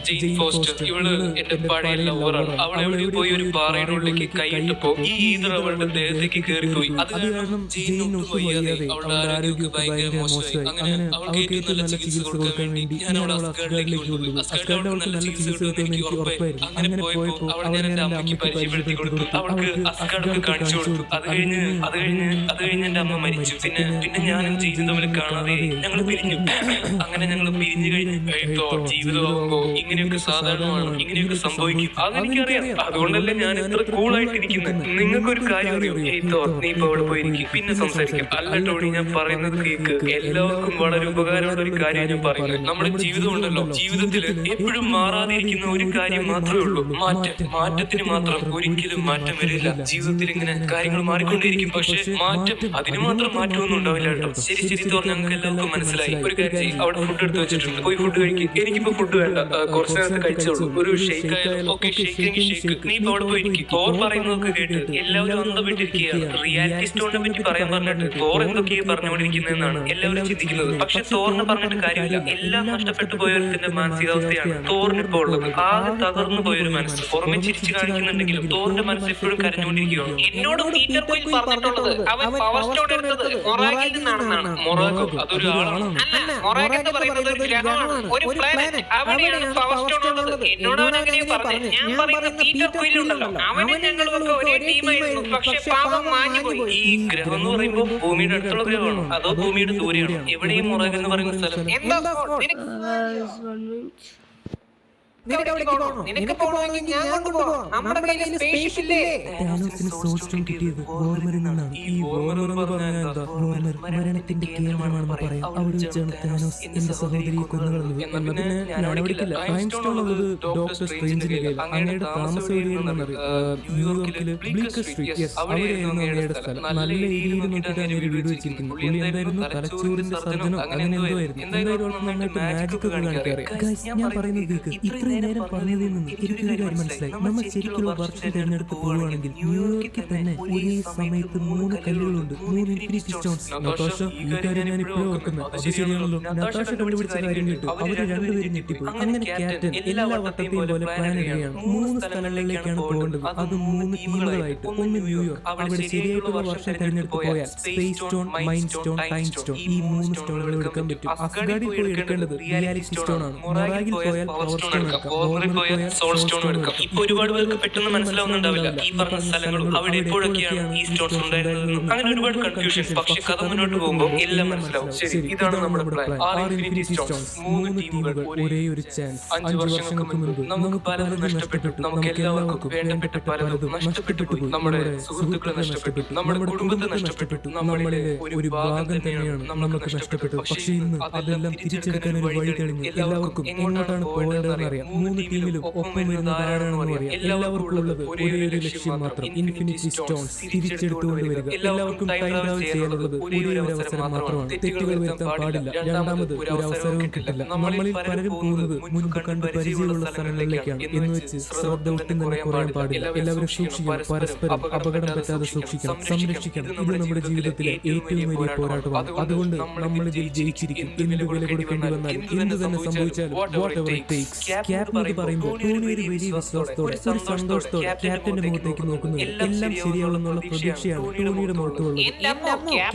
ജെയിൻ ഫോസ്റ്റർ. ഇവള് എന്റെ പഴയ ലവറാണ്. അവളെവിടെ പോയി ഒരു പാറയുടെ ഉള്ളിലേക്ക് കൈയിട്ടപ്പോ ഈ ഈതർ അവളുടെ ദേഹത്തേക്ക് കയറിപ്പോയി. അത് കാരണം ജെയിൻ ഒട്ടും വയ്യാതെ അവളുടെ ആരോഗ്യം ഭയങ്കര മോശമായി. അങ്ങനെ അവൾക്ക് ഏറ്റവും നല്ല ചികിത്സ കൊടുക്കാൻ വേണ്ടി ഞാൻ അവളെ അസ്ഗാർഡിലേക്ക് കൊണ്ടുപോയി. അസ്ഗാർഡ് അവൾക്ക് നല്ല ചികിത്സ കിട്ടുമെന്ന് എനിക്ക് ഉറപ്പായിരുന്നു. അങ്ങനെ പോയപ്പോ അവളെ ഞാൻ എന്റെ അമ്മയ്ക്ക് പരിചയപ്പെടുത്തി കൊടുത്തു. അവൾക്ക് അസ്ഗാർഡ് കാണിച്ചു കൊടുത്തു. അത് കഴിഞ്ഞ് എന്റെ അമ്മ മരിച്ചു. പിന്നെ ഞാനും ജെയിനും തമ്മിൽ കാണാതെ ഞങ്ങൾ പിരിഞ്ഞു. അങ്ങനെ ഞങ്ങൾ പിരിഞ്ഞു കഴിഞ്ഞപ്പോ ജീവിതമാകുമ്പോ ഇങ്ങനെയൊക്കെ സാധാരണമാണ്, ഇങ്ങനെയൊക്കെ സംഭവിക്കും. അതെനിക്കറിയാം. അതുകൊണ്ടല്ലേ ഞാൻ ഇത്ര കൂളായിട്ടിരിക്കുന്നത്. നിങ്ങൾക്കൊരു കാര്യം അറിയോ? നീ ഇപ്പൊ അവിടെ പോയിരിക്കും, പിന്നെ സംസാരിക്കും. അല്ല ടോണി, ഞാൻ പറയുന്നത് കേക്ക്. എല്ലാവർക്കും വളരെ ഉപകാരമുള്ള ഒരു കാര്യം ഞാൻ പറയുന്നത്. നമ്മുടെ ജീവിതം ഉണ്ടല്ലോ, ജീവിതത്തിൽ എപ്പോഴും മാറാതിരിക്കുന്ന ഒരു കാര്യം മാത്രമേ ഉള്ളൂ, മാറ്റത്തിന് മാത്രം ഒരിക്കലും മാറ്റം വരില്ല. ജീവിതത്തിൽ ഇങ്ങനെ കാര്യങ്ങൾ മാറിക്കൊണ്ടിരിക്കും, പക്ഷെ അതിന് മാത്രം മാറ്റമൊന്നും ഉണ്ടാവില്ല കേട്ടോ. ശരി തോർ, ഞങ്ങൾക്ക് എല്ലാവർക്കും മനസ്സിലായി. ഒരു കാര്യം ചെയ്യും, അവിടെ ഫുഡ് എടുത്ത് വെച്ചിട്ടുണ്ട്, പോയി ഫുഡ് കഴിക്കും. എനിക്കിപ്പോ ഫുഡ് വേണ്ട, കുറച്ചു നേരത്തെ കഴിച്ചോളൂ. ഒരു ഷേക്ക് ആയാലും ഓക്കെ, ഷേക്ക്. നീ ഇപ്പൊ അവിടെ പോയിരിക്കും. തോർ പറയുന്നതൊക്കെ കേട്ട് എല്ലാവരും അന്തപ്പെട്ടിരിക്കുകയാണ്. റിയാലിറ്റി സ്റ്റോണിനെ പറ്റി പറയാൻ പറഞ്ഞിട്ട് തോർ എന്തൊക്കെയാണ് പറഞ്ഞുകൊണ്ടിരിക്കുന്നതെന്നാണ് എല്ലാവരും ചിന്തിക്കുന്നത്. പക്ഷെ തോറിന് പറഞ്ഞിട്ട് കാര്യമില്ല. എല്ലാം നഷ്ടപ്പെട്ടു പോയവരുടെ മാനസികാവസ്ഥയാണ് തോറിന് ഇപ്പോൾ ഉള്ളത്. ആകെ തകർന്നു പോയൊരു മനസ്സ്. പുറമെ ചിരിച്ചു കാണിക്കുന്നുണ്ടെങ്കിലും തോറിന്റെ മനസ്സ് എപ്പോഴും കരഞ്ഞുകൊണ്ടിരിക്കുകയാണ്. എന്നോട് പീറ്റർ ക്വിൽ പറഞ്ഞിട്ടുള്ളത് അവൻ പവർ സ്റ്റോൺ എടുത്തത് മൊറാഗിൽ നിന്നാണെന്നാണ്. മൊറാഗോ അതൊരു ആളാണ്. അല്ല, മൊറാഗ് എന്ന് പറയുന്നത് ഒരു ഗ്രഹമാണ്, ഒരു പ്ലാനറ്റ്. അവിടെയാണ് പവർ സ്റ്റോൺ ഉള്ളത്. എന്നോട് അവൻ അങ്ങനെയാ പറഞ്ഞു. ഞാൻ പറയുന്ന പീറ്റർ ക്വിൽ ഉണ്ടല്ലോ, അവനും ഞങ്ങളൊക്കെ ഒരേ ടീമായിരുന്നു. പക്ഷെ പാവം മാഞ്ഞുപോയി. ഈ ഗ്രഹം എന്ന് പറയുമ്പോൾ ഭൂമിയുടെ അടുത്തുള്ള ഗ്രഹമാണോ അതോ ഭൂമിയുടെ ദൂരെയാണോ? എവിടെയും മൊറാഗ് എന്ന് പറയുന്ന സ്ഥലം? എന്താ നിനക്ക് പോകണമെങ്കിൽ ഞാൻ കൊണ്ടുപോകാം. നമ്മുടെ കയ്യിൽ സ്പേസ് ഇല്ലേ? താനോസിന് സോൾ സ്റ്റോൺ കിട്ടിയത് വോർമറിൽ നിന്നാണ്. ഈ വോർമർ എന്ന് പറഞ്ഞാൽ എന്താ? വോർമർ മരണത്തിന്റെ കേന്ദ്രമാണെന്ന് പറയാം. അവിടെ വെച്ചാണ് താനോസ് എന്റെ സഹോദരിയെ കൊന്നുകളഞ്ഞത്. എന്നതിന് ഞാൻ അവിടേക്കില്ല. ടൈം സ്റ്റോൺ ഉള്ളത് ഡോക്ടർ സ്ട്രേഞ്ചിന്റെ കയ്യിൽ. അങ്ങയുടെ താമസ ഏരിയയെന്നാണ് ന്യൂയോർക്കില് ബ്ലീക്കർ സ്ട്രീറ്റ്. യെസ്, അവിടെയായിരുന്നു അങ്ങയുടെ സ്ഥലം. നല്ല ഏരിയയിൽ നോക്കിയിട്ടാണ് ഒരു വീട് വെച്ചിരിക്കുന്നത്. പുള്ളി എന്തായിരുന്നു, തലച്ചോറിന്റെ സർജനോ അങ്ങനെ എന്തോ ആയിരുന്നു. എന്തായാലും നന്നായിട്ട് മാജിക് ഒക്കെ കാണിക്കാറിയാം. ഞാൻ പറയുന്നത് കേക്ക്. ഇത്രയും നേരം പറഞ്ഞതിൽ നിന്ന് എനിക്കൊരു കാര്യം മനസ്സിലായി. നമ്മൾ ശരിക്കുള്ള വർഷം തിരഞ്ഞെടുത്ത് പോവുകയാണെങ്കിൽ ന്യൂയോർക്കിൽ തന്നെ ഒരേ സമയത്ത് 3 കല്ലുകളുണ്ട്, 3 ഇൻഫിനിറ്റി സ്റ്റോൺസ്. നതാഷ, ഈ കാര്യം ഞാൻ ഇപ്പോഴും ഓർക്കുന്നത്. അത് ശരിയാണല്ലോ. നതാഷ കണ്ടുപിടിച്ച കാര്യം കേട്ടു അവര് രണ്ടുപേരും ഞെട്ടിപ്പോയി. അങ്ങനെ ക്യാപ്റ്റൻ എല്ലാ വട്ടത്തെയും പോലെ പ്ലാൻ ഇടുകയാണ്. 3 സ്ഥലങ്ങളിലേക്കാണ് പോകേണ്ടത്. അത് 3 ടീമുകളായിട്ട്. ഒന്ന് ന്യൂയോർക്ക്, അവിടെ ശരിയായിട്ടുള്ള വർഷം തിരഞ്ഞെടുത്ത് പോയാൽ space stone, mind stone, time stone, ഈ 3 സ്റ്റോണുകൾ എടുക്കാൻ പറ്റും. അസ്ഗാർഡിൽ പോയി എടുക്കേണ്ടത് റിയാലിറ്റി സ്റ്റോൺ ആണ്. മൊറാഗിൽ പോയാൽ പവർ സ്റ്റോൺ എടുക്കാം. ഓർമറിൽ പോയാൽ സോൾ സ്റ്റോൺ എടുക്കാം. ഇപ്പൊ ഒരുപാട് പേർക്ക് പെട്ടെന്ന് മനസ്സിലാവുന്നുണ്ടാവില്ല ഈ പറഞ്ഞ സ്ഥലങ്ങളും അവിടെ എപ്പോഴൊക്കെയാണ് ഈ സ്റ്റോൺസ് ഉണ്ടായിരുന്നതെന്നും. അങ്ങനെ ഒരുപാട് കൺഫ്യൂഷൻസ്. പക്ഷെ കഥ മുന്നോട്ട് പോകുമ്പോൾ എല്ലാം മനസ്സിലാവും. ശരി, ഇതാണ് നമ്മുടെ പ്ലാൻ. 6 ഇൻഫിനിറ്റി സ്റ്റോൺസ്, 3 ടീമുകൾ, ഒരേ ഒരു ചാൻസ്. 5 വർഷങ്ങൾക്ക് മുൻപ് നമുക്ക് പലതും നഷ്ടപ്പെട്ടു. നമുക്ക് എല്ലാവർക്കും വേണ്ടപ്പെട്ട പലതും നഷ്ടപ്പെട്ടു പോയി. നമ്മുടെ സുഹൃത്തുക്കളെ നഷ്ടപ്പെട്ടു, നമ്മുടെ കുടുംബത്തെ നഷ്ടപ്പെട്ടു, നമ്മളിലെ ഒരു ഭാഗം തന്നെയാണ് നമുക്ക് നഷ്ടപ്പെട്ടു. പക്ഷെ ഇന്ന് അതെല്ലാം തിരിച്ചെടുക്കാൻ ഒരു വഴി തെളിഞ്ഞു. എല്ലാവർക്കും എങ്ങോട്ടാണ് പോകേണ്ടതെന്ന് അറിയാം. 3 ടീമിലും ഒപ്പം വരുന്നത് ആരാണെന്ന് അറിയാം. എല്ലാവർക്കും ഉള്ളത് ഒരേ ഒരു ലക്ഷ്യം മാത്രം, ഇൻഫിനിറ്റി സ്റ്റോൺസ് തിരിച്ചെടുത്തുകൊണ്ട് വരിക. എല്ലാവർക്കും ടൈം ട്രാവൽ ചെയ്യാനുള്ളത് ഒരേ ഒരു അവസരം മാത്രമാണ്. തെറ്റുകൾ വരുത്താൻ പാടില്ല. രണ്ടാമത് ഒരു അവസരവും കിട്ടില്ല. നമ്മളിൽ പലരും പോകുന്നത് മുൻപ് കണ്ട് പരിചയമുള്ള സ്ഥലങ്ങളിലേക്കാണ് എന്ന് വെച്ച് ശ്രദ്ധ ഒട്ടും തന്നെ കുറയാൻ പാടില്ല. എല്ലാവരും സൂക്ഷിക്കണം, പരസ്പരം അപകടം പറ്റാതെ സൂക്ഷിക്കണം, സംരക്ഷിക്കണം. ഇത് നമ്മുടെ ജീവിതത്തിലെ ഏറ്റവും വലിയ പോരാട്ടമാണ്. അതുകൊണ്ട് നമ്മൾ ഇതിൽ ജയിച്ചിരിക്കും. എന്ത് വില കൊടുക്കേണ്ടി വന്നാലും, എന്ത് തന്നെ സംഭവിച്ചാലും, what ever it takes. Captain പറയുമ്പോൾ ടോണി ഒരു വലിയ വിശ്വാസത്തോടെ ഒരു സന്തോഷത്തോടെ ക്യാപ്റ്റന്റെ മുഖത്തേക്ക് നോക്കുന്നു. എല്ലാം ശരിയാവുമെന്നുള്ള പ്രതീക്ഷയാണ് ടോണിയുടെ മുഖത്തുള്ളത്.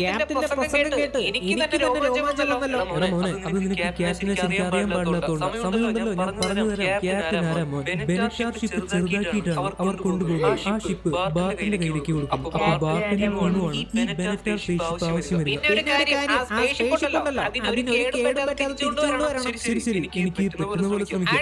ക്യാപ്റ്റന്റെ പ്രസംഗം കേട്ട് എനിക്ക് തന്നെ രോമാഞ്ചം വന്നല്ലോ. മോനെ, അത് നിനക്ക് ക്യാപ്റ്റനെ ശരിക്കും അറിയാൻ പാടില്ലാത്തതുകൊണ്ട് സമയമുണ്ടല്ലോ, ഞാൻ പറഞ്ഞു തരാം. ക്യാപ്റ്റൻ ആരാ മോൻ? ബെനറ്റാർ ഷിപ്പ് ചെറുതാക്കിയിട്ടാണ് അവർ കൊണ്ടുപോകുന്നത്. ആ ഷിപ്പ് ബാർട്ടിന്റെ കയ്യിലേക്ക് കൊടുക്കും. അപ്പൊ ബാർട്ടിന്റെ മോണുമാണ് ഈ ബെനറ്റാർ സ്പേസ് ഷിപ്പ് ആവശ്യം വരുന്നത്. ശരി ശരി, എനിക്ക് പറ്റുന്ന പോലെ ശ്രമിക്കാം.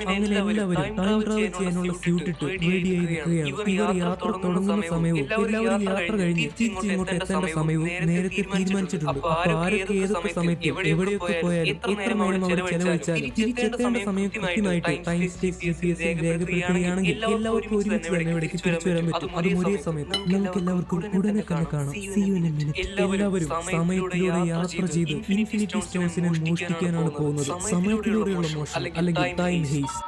അങ്ങനെ എല്ലാവരും ടൈം ട്രാവൽ ചെയ്യാനുള്ള സ്യൂട്ട് ഇട്ട് റെഡി ആയി നിൽക്കുകയാണ്. ഇവർ യാത്ര തുടങ്ങുന്ന സമയവും എല്ലാവരും യാത്ര കഴിഞ്ഞ് തിരിച്ചിങ്ങോട്ട് എത്തേണ്ട സമയവും നേരത്തെ തീരുമാനിച്ചിട്ടുണ്ട്. അപ്പൊ ആരൊക്കെ ഏതൊക്കെ സമയത്ത് എവിടെയൊക്കെ പോയാലും എത്ര നേരം അവർ ചെലവഴിച്ചാലും തിരിച്ചെത്തേണ്ട സമയം കൃത്യമായിട്ട് ടൈം സ്പേസ് GPS രേഖപ്പെടുത്തുകയാണെങ്കിൽ എല്ലാവർക്കും ഒരുമിച്ച് തന്നെ ഇവിടേക്ക് തിരിച്ചു വരാൻ പറ്റും. അതും ഒരേ സമയത്ത്. നമുക്ക് എല്ലാവർക്കും ഉടനെ തന്നെ കാണാം. See you in a minute. എല്ലാവരും സമയത്തിലൂടെ യാത്ര ചെയ്ത് ഇൻഫിനിറ്റി സ്റ്റോൺസിനെ മോഷ്ടിക്കാനാണ് പോകുന്നത്. സമയത്തിലൂടെയുള്ള മോഷണം അല്ലെങ്കിൽ ടൈം ഹേസ്.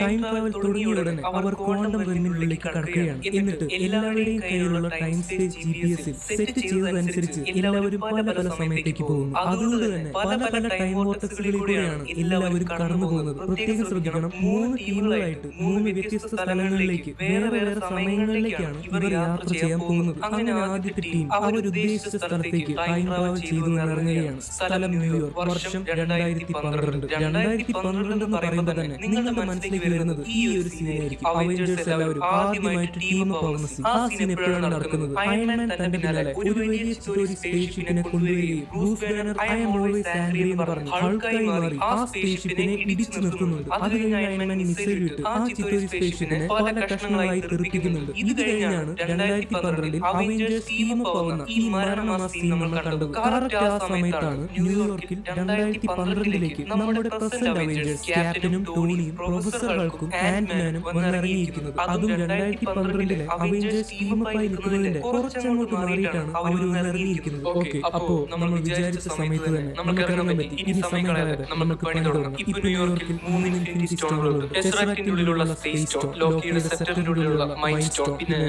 ടൈം ട്രാവൽ തുടങ്ങിയ ഉടനെ അവർ ക്വാണ്ടം റെയിലിലേക്ക് കടക്കുകയാണ്. എന്നിട്ട് എല്ലാവരുടെയും കയ്യിലുള്ള ടൈം സ്പേസ് GPS സെറ്റ് ചെയ്തതനുസരിച്ച് എല്ലാവരും പല പല സമയത്തേക്ക് പോകുന്നു. അതുകൊണ്ട് തന്നെ പല പല ടൈം വോർട്ടക്സുകളിലൂടെയാണ് എല്ലാവരും കടന്നു പോകുന്നത്. പ്രത്യേകം ശ്രദ്ധിക്കണം, 3 ടീമുകളായിട്ട് 3 വ്യത്യസ്ത സ്ഥലങ്ങളിലേക്ക് വേറെ വേറെ സമയങ്ങളിലേക്കാണ് ഇവർ യാത്ര ചെയ്യാൻ പോകുന്നത്. അങ്ങനെ ആദ്യത്തെ ടീം അവരുദ്ദേശിച്ച സ്ഥലത്തേക്ക് ടൈം ട്രാവൽ ചെയ്തു ഇറങ്ങുകയാണ്. സ്ഥലം ന്യൂയോർക്ക്, വർഷം 2012. 2012 എന്ന് പറയുമ്പോൾ തന്നെ നിങ്ങളുടെ മനസ്സിലേക്ക് വരുന്നത് ഈ ഒരു സീനായിരിക്കും. അവഞ്ചേഴ്സ് എല്ലാവരും ആദ്യമായിട്ട് ടീം പോകുന്ന സീൻ. ആ സീൻ എപ്പോഴാണ് നടക്കുന്നത്? അയൺമാൻ തന്റെ പിന്നാലെ ഒരു വലിയ ഒരു സ്പേസ് ഷിപ്പിനെ കൊണ്ടുവരികയും Bruce Banner I am always angry എന്ന് പറഞ്ഞ് ഹൾക്കായി മാറി ആ സ്പേസ് ഷിപ്പിനെ ഇടിച്ചു നിർത്തുന്നുണ്ട്. അത് കഴിഞ്ഞ് അയൺമാൻ മിസൈൽ വിട്ട് ആ ചിത്തോരി സ്പേസ് ഷിപ്പിനെ പല കഷ്ണങ്ങളായി തെറിപ്പിക്കുന്നുണ്ട്. ഇത് കഴിഞ്ഞാണ് 2012 അവഞ്ചേഴ്സ് ടീം പോകുന്ന ഈ മരണമാ സീൻ നമ്മൾ കണ്ടത്. കറക്റ്റ് ആ സമയത്താണ് ന്യൂയോർക്കിൽ 2012 നമ്മുടെ പ്രസന്റ് അവഞ്ചേഴ്സ് ക്യാപ്റ്റനും ടോണിയും പ്രൊഫസർ ഹൾക്കും ആന്റ്മാനും വന്നിറങ്ങിയിരിക്കുന്നത്. അതും 2012 അവഞ്ചേഴ്സ് ടീമായി നിൽക്കുന്നതിന്റെ കുറച്ചങ്ങോട്ട് മാറിയിട്ടാണ് അവർ വന്നിറങ്ങിയിരിക്കുന്നത്. ഓക്കെ, അപ്പോ നമ്മൾ വിചാരിച്ച സമയത്ത് തന്നെ നമുക്ക് ഇറങ്ങാൻ പറ്റി. ഇനി സമയം കളയാതെ നമുക്ക് പണി തുടങ്ങാം. ഇപ്പൊ ന്യൂയോർക്കിൽ 3 ഇൻഫിനിറ്റി സ്റ്റോണുകളുണ്ട്. ടെസ്റാക്റ്റിനുള്ളിലുള്ള സ്പേസ് സ്റ്റോൺ, ലോക്കിയുടെ സെപ്റ്ററിനുള്ളിലുള്ള മൈൻഡ് സ്റ്റോൺ, പിന്നെ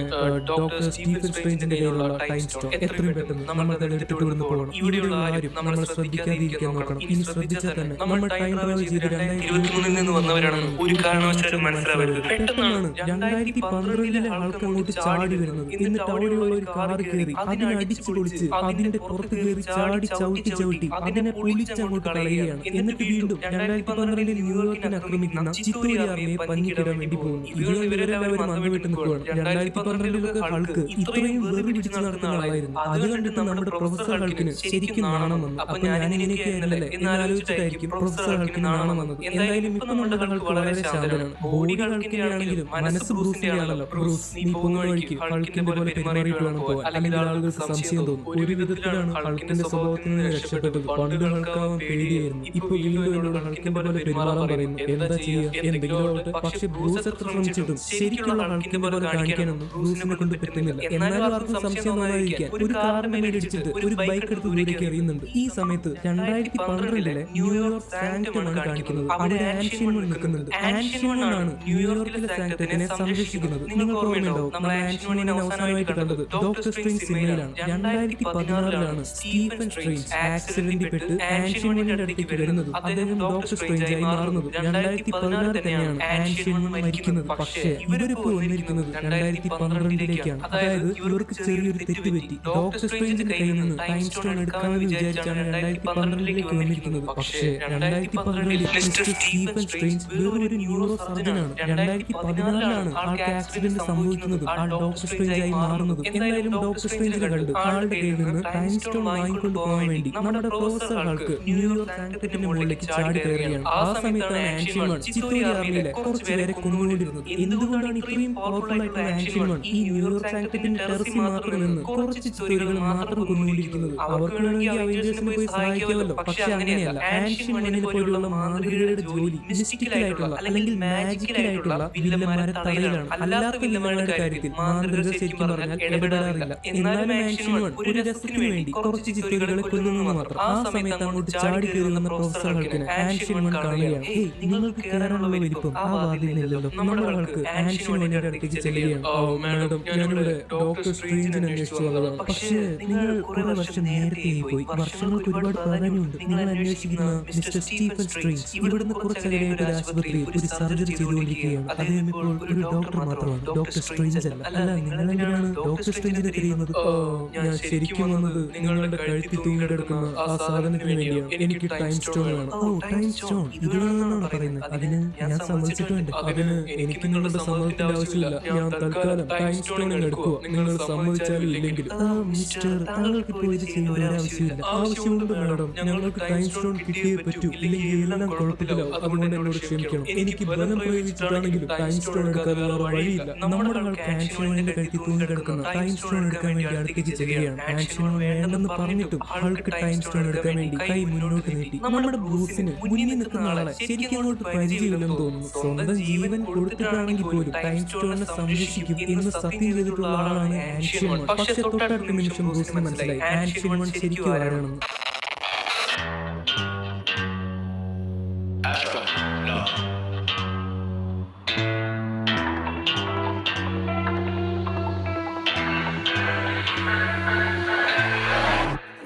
ഡോക്ടർ സ്റ്റീഫൻ സ്ട്രേഞ്ചിന്റെ കയ്യിലുള്ള ടൈം സ്റ്റോൺ. എത്രയും പെട്ടെന്ന് നമ്മൾ അത് എടുത്തിട്ട് ഇവിടുന്ന് പോകണം. ഇവിടെയുള്ള ആരും നമ്മൾ ശ്രദ്ധിക്കാതിരിക്കാൻ നോക്കണം. ഇനി ശ്രദ്ധിച്ചാൽ തന്നെ നമ്മൾ ടൈം ട്രാവൽ ചെയ്ത് 2023 നിന്ന് വന്നവരാണെന്ന് ഒരു കാരണവശാലും മനസ്സിലാവരുത്. പെട്ടെന്നാണ് 2012 ആൾക്ക് അങ്ങോട്ട് ചാടി വരുന്നത്. എന്നിട്ട് അവിടെയുള്ള ഒരു കാർ കയറി അതിനെ അടിച്ചു പൊളിച്ച് അതിന്റെ പുറത്ത് കയറി ചാടി ചവിട്ടി അതിനെ പൊളിച്ചങ്ങോട്ട് കളയുകയാണ്. എന്നിട്ട് വീണ്ടും 2012 ന്യൂയോർക്കിനെ ആക്രമിക്കുന്ന ചിത്തോരി ആർമിയെ പഞ്ഞിക്കിടാൻ വേണ്ടി പോകുന്നു. ഇവരെല്ലാവരും വന്നുവിട്ട് നിൽക്കുകയാണ്. 2012 ഹൾക്ക് ഇത്രയും വെറി പിടിച്ചു നടക്കുന്ന ആളായിരുന്നു. അത് കണ്ടിട്ട് നമ്മുടെ പ്രൊഫസർ ഹൾക്കിന് ശരിക്കും നാണം വന്നു. അപ്പൊ ഞാൻ ഇങ്ങനെയൊക്കെയായിരുന്നല്ലേ എന്നാലോചിച്ചിട്ടായിരിക്കും പ്രൊഫസർ ഹൾക്കിന് നാണം വന്നത്. എന്തായാലും ഇപ്പൊ നമ്മുടെ ഹൾക്ക് വളരെ ശാന്തനാണ്. ബോഡി ഹൾക്കിനെയാണെങ്കിലും മനസ്സ് ബ്രൂസിനെയാണല്ലോ. ബ്രൂസ്, നീ പോകുന്ന വഴിക്ക് ഹൾക്കിന്റെ പോലെ പെരുമാറിയിട്ട് വേണം പോകാൻ, അല്ലെങ്കിൽ ആളുകൾക്ക് സംശയം തോന്നും. ഒരു വിധത്തിലാണ് ഹൾക്കിന്റെ സ്വഭാവത്തിൽ നിന്ന് രക്ഷപ്പെട്ടത്. പണ്ട് ഹൾക്കാവാൻ പേടിയായിരുന്നു, ഇപ്പൊ വീണ്ടും എന്നോട് ഹൾക്കിന്റെ പോലെ പെരുമാറാൻ പറയുന്നു. എന്താ ചെയ്യുക, എന്തെങ്കിലും ആവട്ടെ. പക്ഷെ ബ്രൂസ് എത്ര ശ്രമിച്ചിട്ടും ശരിക്കുള്ള ഹൾക്കിന്റെ പോലെ കാണിക്കാനൊന്നും ബ്രൂസിനെ കൊണ്ട് പറ്റുന്നില്ല. എന്നാലും ആർക്കും സംശയം തോന്നാതിരിക്കാൻ ഒരു കാറിന്റെ മേടിച്ചിട്ട് ഒരു ബൈക്ക് എടുത്ത് ദൂരേക്ക് എറിയുന്നുണ്ട്. ഈ സമയത്ത് 2012 ന്യൂയോർക്ക് സാങ്ക്ടമാണ് കാണിക്കുന്നത്. അവിടെ ആൻഷ്യൻ നിൽക്കുന്നുണ്ട്. ആൻഷ്യൻ ആൻഷ്യൻ വൺ ആണ് ന്യൂയോർക്കിലെ സാങ്ക്ടത്തിനെ സംരക്ഷിക്കുന്നത്. നിങ്ങൾക്ക് ഓർമ്മയുണ്ടാവും, നമ്മൾ ആൻഷ്യൻ വണ്ണിനെ അവസാനമായിട്ട് കണ്ടത് ഡോക്ടർ സ്ട്രേഞ്ച് സിനിമയിലാണ്. 2016 സ്റ്റീഫൻ സ്ട്രേഞ്ച് ആക്സിഡന്റിൽ പെട്ട് ആൻഷ്യൻ വണ്ണിന്റെ അടുത്തേക്ക് വരുന്നത്. അദ്ദേഹം ഡോക്ടർ സ്ട്രേഞ്ച് ആയി മാറുന്നത് 2016 തന്നെയാണ് ആൻഷ്യൻ വൺ മരിക്കുന്നത്. പക്ഷേ ഇവരിപ്പോ വന്നിരിക്കുന്നത് 2012ലേക്കാണ്. അതായത് ഇവർക്ക് ചെറിയൊരു തെറ്റ് പറ്റി. ഡോക്ടർ സ്ട്രേഞ്ചിന്റെ കയ്യിൽ നിന്ന് ടൈം സ്റ്റോൺ എടുക്കാമെന്ന് വിചാരിച്ചാണ് 2012ലേക്ക് വന്നിരിക്കുന്നത്. പക്ഷേ 2012 മിസ്റ്റർ സ്റ്റീഫൻ സ്ട്രേഞ്ച് വെറും ഒരു ന്യൂറോ സർജനാണ്. 2014 ആൾക്ക് ആക്സിഡന്റ് സംഭവിക്കുന്നത്. ആൾ ഡോക്ടർ സ്ട്രേഞ്ച് ആയി മാറുന്നത്. എന്തായാലും ഡോക്ടർ സ്ട്രേഞ്ചിനെ കണ്ട് ആളുടെ കയ്യിൽ നിന്ന് ടൈം സ്റ്റോൺ വാങ്ങിക്കൊണ്ട് പോകാൻ വേണ്ടി നമ്മുടെ പ്രൊഫസർ ആൾക്ക് ന്യൂയോർക്ക് സാങ്ക്ടത്തിന്റെ മുകളിലേക്ക് ചാടി കയറുകയാണ്. ആ സമയത്താണ് ആൻഷ്യൻ വൺ ചിത്തോരി ആർമിയിലെ കുറച്ച് പേരെ കൊന്നുകൊണ്ടിരുന്നത്. എന്തുകൊണ്ടാണ് ഇത്രയും പവർഫുൾ ആയിട്ടുള്ള ആൻഷ്യൻ വൺ ഈ ന്യൂയോർക്ക് സാങ്ക്ടത്തിന്റെ ടെറസിൽ മാത്രം നിന്ന് കുറച്ച് ചിത്തോരികൾ മാത്രം കൊന്നുകൊണ്ടിരിക്കുന്നത്? അവർക്ക് വേണമെങ്കിൽ അവഞ്ചേഴ്സിനെ പോയി സഹായിക്കാമല്ലോ. പക്ഷെ അങ്ങനെയല്ല. ആൻഷ്യൻ വണ്ണിനെ പോലുള്ള മാന്ത്രികരുടെ ജോലി മിസ്റ്റിക്കലായിട്ടുള്ള അല്ലെങ്കിൽ മാജിക്കലായിട്ടുള്ള വില്ലന്മാരെ തടയലാണ്. അല്ലാത്ത വില്ലന്മാരുടെ കാര്യത്തിൽ മാന്ത്രികർ ശരിക്കും പറഞ്ഞാൽ ഇടപെടാറില്ല. എന്നാലും ആൻഷ്യൻ വൺ ഒരു രസത്തിന് വേണ്ടി കുറച്ച് ചിത്തോരികളെ കൊല്ലുന്നു മാത്രം. ആ സമയത്ത് അങ്ങോട്ട് ചാടി കയറുന്ന പ്രൊഫസർ ഹൾക്കിനെ ആൻഷ്യൻ വൺ കാണുകയാണ്. ഹേയ്, നിങ്ങൾക്ക് കയറാനുള്ള വലിപ്പം ആ വാതിലില്ലല്ലോ. നമ്മുടെ ഹൾക്ക് ആൻഷ്യൻ വണ്ണിന്റെ അടുത്തേക്ക് ചെല്ലുകയാണ്. മാഡം, ഞാനിവിടെ ഡോക്ടർ സ്ട്രേഞ്ചിനെ അന്വേഷിച്ചു വന്നതാണ്. പക്ഷേ നിങ്ങൾ കുറെ വർഷം നേരത്തെ പോയി. വർഷങ്ങൾക്ക് ഒരുപാട് പ്രാധാന്യമുണ്ട്. നിങ്ങൾ അന്വേഷിക്കുന്ന മിസ്റ്റർ സ്റ്റീഫൻ സ്ട്രേഞ്ച് ഇവിടുന്ന് കുറച്ചകലെയായിട്ട് ഒരു ആശുപത്രിയിൽ ഒരു സർജറി ചെയ്തുകൊണ്ടിരിക്കുകയാണ്. അദ്ദേഹം ഇപ്പോൾ ഒരു ഡോക്ടർ മാത്രമാണ്, ഡോക്ടർ സ്ട്രേഞ്ച് അല്ല. അല്ല, നിങ്ങൾ എന്തിനാണ് ഡോക്ടർ സ്ട്രേഞ്ചിനെ തിരിയുന്നത്? ഞാൻ ശരിക്കും വന്നത് നിങ്ങളുടെ കഴുത്തി തൂങ്ങിയെടുക്കുന്ന ആ സാധനത്തിന് വേണ്ടിയാണ്. എനിക്ക് ടൈം സ്റ്റോൺ വേണം. ഓ, ടൈം സ്റ്റോൺ ഇതിനാണെന്നാണ് പറയുന്നത്. അതിന് ഞാൻ സമ്മതിച്ചിട്ടുണ്ട്. അതിന് എനിക്ക് നിങ്ങളുടെ സമ്മതത്തിന്റെ ആവശ്യമില്ല. ഞാൻ തൽക്കാലം ടൈം സ്റ്റോണിൽ എടുക്കുക. നിങ്ങൾ സമ്മതിച്ചാലും ഇല്ലെങ്കിൽ. മിസ്റ്റർ, താങ്കൾക്ക് ഇപ്പോൾ ഇത് ചെയ്യേണ്ട ഒരു ആവശ്യമില്ല. ആവശ്യമുണ്ട് മാഡം. ഞങ്ങൾക്ക് ടൈം സ്റ്റോൺ കിട്ടിയേ പറ്റൂ, ഇല്ലെങ്കിൽ എല്ലാം കുഴപ്പത്തിലാവും. അതുകൊണ്ട് എന്നോട് ക്ഷമിക്കണം. എനിക്ക് ബലം പ്രയോഗിച്ചിട്ടാണെങ്കിലും ടൈം സ്റ്റോൺ എടുക്കാതെ വേറെ വഴിയില്ല. നമ്മുടെ ആൾക്ക് ആൻഷ്യൻ വണ്ണിന്റെ കഴുത്തി തൂങ്ങിക്കിടക്കുന്ന ടൈം സ്റ്റോൺ എടുക്കാൻ വേണ്ടി അടുത്തേക്ക് ചെല്ലുകയാണ്. ആൻഷ്യൻ വൺ വേണ്ടെന്ന് പറഞ്ഞിട്ടും ആൾക്ക് ടൈം സ്റ്റോൺ എടുക്കാൻ വേണ്ടി കൈ മുന്നോട്ട് നീട്ടി. നമ്മുടെ ബ്രൂസിന് മുന്നിൽ നിൽക്കുന്ന ആളെ ശരിക്കും അങ്ങോട്ട് പരിചയമില്ലെന്ന് തോന്നുന്നു. സ്വന്തം ജീവൻ കൊടുത്തിട്ടാണെങ്കിൽ പോലും ടൈം സ്റ്റോണിനെ സംരക്ഷിക്കും എന്ന് സത്യം ചെയ്തിട്ടുള്ള ആളാണ് ആൻഷ്യൻ വൺ. പക്ഷെ തൊട്ടടുത്ത നിമിഷം ബ്രൂസിന് മനസ്സിലായി ആൻഷ്യൻ വൺ ശരിക്കും ആരാണെന്ന്.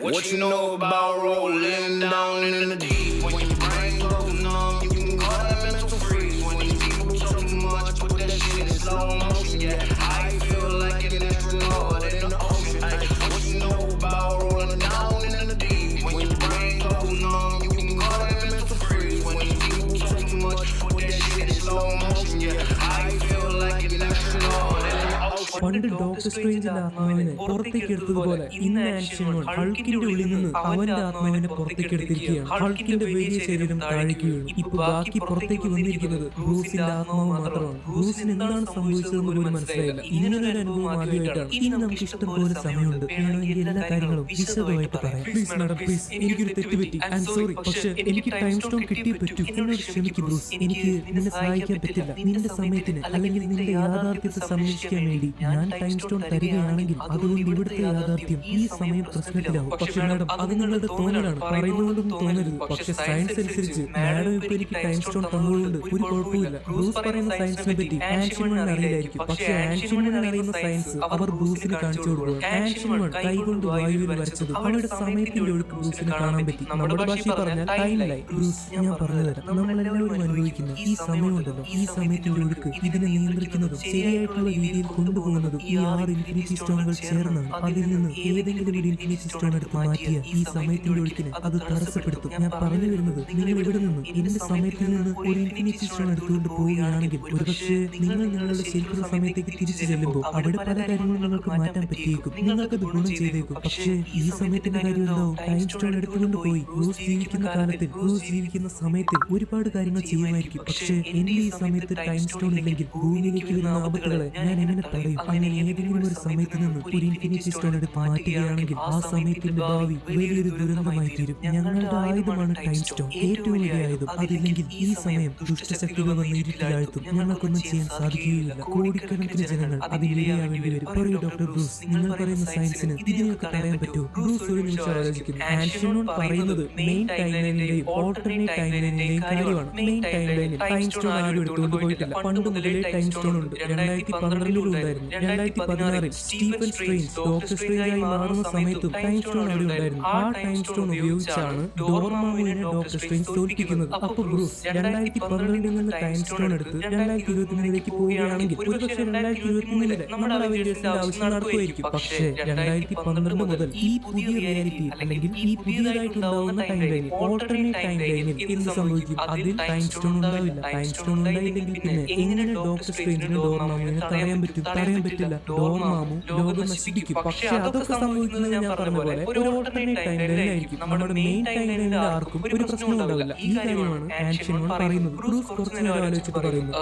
What you know about rolling down in the deep? When your brain goes numb, you can call that mental freeze. When these people talk too much, put that shit in slow motion. Yeah, I feel like an astronaut in the ocean. Ay, what you know about rolling down in the deep? When your brain goes numb, you can call that mental freeze. When these people talk too much, put that shit in slow motion. Yeah, I feel like an astronaut in the ocean. പണ്ട് doctor സ്ട്രേഞ്ചിന്റെ ആത്മാവിനെ പുറത്തേക്ക് എടുത്തതുപോലെ ഇന്ന് ancient one ഹൾക്കിന്റെ ഉള്ളിൽ നിന്ന് അവന്റെ ആത്മാവിനെ പുറത്തേക്ക് എടുത്തിരിക്കുകയാണ്. ഹൾക്കിന്റെ വലിയ ശരീരം താഴേക്ക് വീണു. ഇപ്പൊ ബാക്കി പുറത്തേക്ക് വന്നിരിക്കുന്നത് ബ്രൂസിന്റെ ആത്മാവ് മാത്രമാണ്. ബ്രൂസിന് എന്താണ് സംഭവിച്ചതെന്ന് പോലും മനസ്സിലായില്ല. ഇങ്ങനൊരു അനുഭവം ആദ്യമായിട്ടാണ്. ഇനി നമുക്ക് ഇഷ്ടം പോലെ സമയമുണ്ട്. വേണമെങ്കിൽ എല്ലാ കാര്യങ്ങളും വിശദമായിട്ട് പറയാം. പ്ലീസ് മാഡം, പ്ലീസ്, എനിക്കൊരു തെറ്റ് പറ്റി. I am sorry. പക്ഷേ എനിക്ക് ടൈം സ്റ്റോൺ കിട്ടിയേ പറ്റൂ. എന്നോട് ക്ഷമിക്കും ബ്രൂസ്. എനിക്ക് നിന്നെ സഹായിക്കാൻ പറ്റില്ല. നിന്റെ സമയത്തിന് അല്ലെങ്കിൽ നിന്റെ യാഥാർത്ഥ്യത്തെ സംരക്ഷിക്കാൻ വേണ്ടി ഞാൻ ടൈം സ്റ്റോൺ തരികയാണെങ്കിൽ അതുകൊണ്ട് ഇവിടുത്തെ യാഥാർത്ഥ്യം ഈ സമയം പ്രശ്നത്തിലാവും. പക്ഷെ മാഡം, അത് നിങ്ങളുടെ തോന്നലാണ്. പറയുന്നതുകൊണ്ടൊന്നും തോന്നരുത്. പക്ഷെ സയൻസ് അനുസരിച്ച് മാഡം ഇപ്പൊ എനിക്ക് ടൈം സ്റ്റോൺ തന്നതുകൊണ്ട് ഒരു കുഴപ്പമില്ല. ബ്രൂസ് പറയുന്ന സയൻസിനെ പറ്റി ആൻഷ്യൻ വൺ അറിയില്ലായിരിക്കും. പക്ഷെ ആൻഷ്യൻ വൺ അറിയുന്ന സയൻസ് അവർ ബ്രൂസിന് കാണിച്ചു കൊടുക്കുക. ആൻഷ്യൻ വൺ കൈകൊണ്ട് വായുവിൽ വരച്ചത് അവരുടെ സമയത്തിന്റെ ഒഴുക്ക് ബ്രൂസിന് കാണാൻ പറ്റി. നമ്മുടെ ഭാഷയിൽ പറഞ്ഞാൽ ടൈം ലൈൻ. ബ്രൂസ്, ഞാൻ പറഞ്ഞുതരാം. നമ്മളെല്ലാവരും അനുഭവിക്കുന്ന ഈ സമയമുണ്ടല്ലോ, ഈ സമയത്തിന്റെ ഒഴുക്ക് ഇതിനെ നിയന്ത്രിക്കുന്നതും ശരിയായിട്ടുള്ള രീതിയിൽ കൊണ്ടുപോകുന്നതും ഈ 6 ഇൻഫിനിറ്റി സ്റ്റോണുകൾ ചേർന്നാണ്. അതിൽ നിന്ന് ഏതെങ്കിലും ഒരു ഇൻഫിനിറ്റി സ്റ്റോൺ എടുത്ത് മാറ്റിയ ഈ സമയത്തിന്റെ ഒഴുക്കിനെ അത് തടസ്സപ്പെടുത്തും. ഞാൻ പറഞ്ഞു വരുന്നത്, നിങ്ങൾ ഇവിടെ നിന്ന് എന്റെ സമയത്തിൽ നിന്ന് ഒരു ഇൻഫിനിറ്റി സ്റ്റോൺ എടുത്തുകൊണ്ട് പോവുകയാണെങ്കിൽ ഒരുപക്ഷെ നിങ്ങൾ നിങ്ങളുടെ ശരിക്കുള്ള സമയത്തേക്ക് തിരിച്ചു ചെല്ലുമ്പോൾ അവിടെ പല കാര്യങ്ങളും നിങ്ങൾക്ക് മാറ്റാൻ പറ്റിയേക്കും. നിങ്ങൾക്കത് ഗുണം ചെയ്തേക്കും. പക്ഷേ ഈ സമയത്തിന്റെ കാര്യം എന്താവും? ടൈം സ്റ്റോൺ എടുത്തുകൊണ്ട് പോയി ബ്രൂസ് ജീവിക്കുന്ന കാലത്തിൽ, ബ്രൂസ് ജീവിക്കുന്ന സമയത്തിൽ ഒരുപാട് കാര്യങ്ങൾ ചെയ്യുമായിരിക്കും. പക്ഷേ എന്റെ ഈ സമയത്ത് ടൈം സ്റ്റോൺ ഇല്ലെങ്കിൽ ഭൂമിയിലേക്ക് വരുന്ന ആപത്തുകളെ ഞാൻ എങ്ങനെ തടയും? അങ്ങനെ ഏതെങ്കിലും ഒരു സമയത്ത് നിന്ന് ഒരു ഇൻഫിനിറ്റി സ്റ്റോൺ എടുത്ത് മാറ്റുകയാണെങ്കിൽ ആ സമയത്തിന്റെ ഭാവി വലിയൊരു ദുരന്തമായി തീരും. ഞങ്ങളുടെ ആയുധമാണ് ടൈം സ്റ്റോൺ, ഏറ്റവും വലിയ ആയുധം. അതില്ലെങ്കിൽ ഈ സമയം ദുഷ്ടശക്തികൾ വന്ന് ഇരുട്ടിലാഴ്ത്തും. ഞങ്ങൾക്കൊന്നും ചെയ്യാൻ സാധിക്കുകയില്ല. കോടിക്കണക്കിന് ജനങ്ങൾ അതിനിരയാവേണ്ടി വരും. പറയൂ ഡോക്ടർ ബ്രൂസ്, നിങ്ങൾ പറയുന്ന സയൻസിന് ഇതിനെയൊക്കെ പറയാൻ പറ്റുമോ? ബ്രൂസ് ഒരു നിമിഷം ആലോചിക്കുന്നു. ആൻഷനോൺ പറയുന്നത് മെയിൻ ടൈം ലൈനിന്റെയും ഓൾട്ടർനേറ്റ് ടൈം ലൈനിന്റെയും കാര്യമാണ്. മെയിൻ ടൈം ലൈനിൽ ടൈം സ്റ്റോൺ ആരും എടുത്തുകൊണ്ട് പോയിട്ടില്ല. പണ്ട് മുതലേ ടൈം സ്റ്റോൺ ഉണ്ട്. 2012 ഉണ്ടായിരുന്നു. 2016 സ്റ്റീഫൻ സ്ട്രേഞ്ച് ഡോക്ടർ സ്ട്രേഞ്ചായി മാറുന്ന സമയത്തും ടൈം സ്റ്റോൺ അവിടെ ഉണ്ടായിരുന്നു. ആ ടൈം സ്റ്റോൺ ഉപയോഗിച്ചാണ് ഡോർമാമുവിനെ ഡോക്ടർ സ്ട്രേഞ്ച് തോൽപ്പിക്കുന്നത്. അപ്പൊ ബ്രൂസ് 2012 നിന്ന് ടൈം സ്റ്റോൺ എടുത്ത് 2023 പോവുകയാണെങ്കിൽ ഒരുപക്ഷെ 2023 നമ്മുടെ അവഞ്ചേഴ്സിന്റെ ആവശ്യം നടക്കുമായിരിക്കും. പക്ഷേ 2012 മുതൽ ഈ പുതിയ റിയാലിറ്റി അല്ലെങ്കിൽ ഈ പുതിയതായിട്ടുണ്ടാവുന്ന ടൈം ലൈനിൽ ഓൾട്ടർനേറ്റ് ടൈം ലൈനിൽ എന്ത് സംഭവിക്കും? അതിൽ ടൈം സ്റ്റോൺ ഉണ്ടാവില്ല. ടൈം സ്റ്റോൺ ഉണ്ടായില്ലെങ്കിൽ പിന്നെ എങ്ങനെ ഡോക്ടർ സ്ട്രേഞ്ചിന് ഡോർമാമുവിനെ തടയാൻ പറ്റും? തടയാൻ പറ്റില്ല. ഡോർമാമു ലോകം നശിപ്പിക്കും. പക്ഷെ അതൊക്കെ സംഭവിക്കുന്നത് ഞാൻ പറഞ്ഞ പോലെ ഒരു ഓൾട്ടർനേറ്റ് ടൈം ലൈനിലായിരിക്കും. നമ്മുടെ മെയിൻ ടൈം ലൈനിൽ ആർക്കും ഒരു പ്രശ്നം ഉണ്ടാവില്ല. ഈ കാര്യമാണ് ആൻഷനോൺ പറയുന്നത്. ബ്രൂസ് കുറച്ചു നേരം ആലോചിച്ചിട്ട് പറയുന്നു,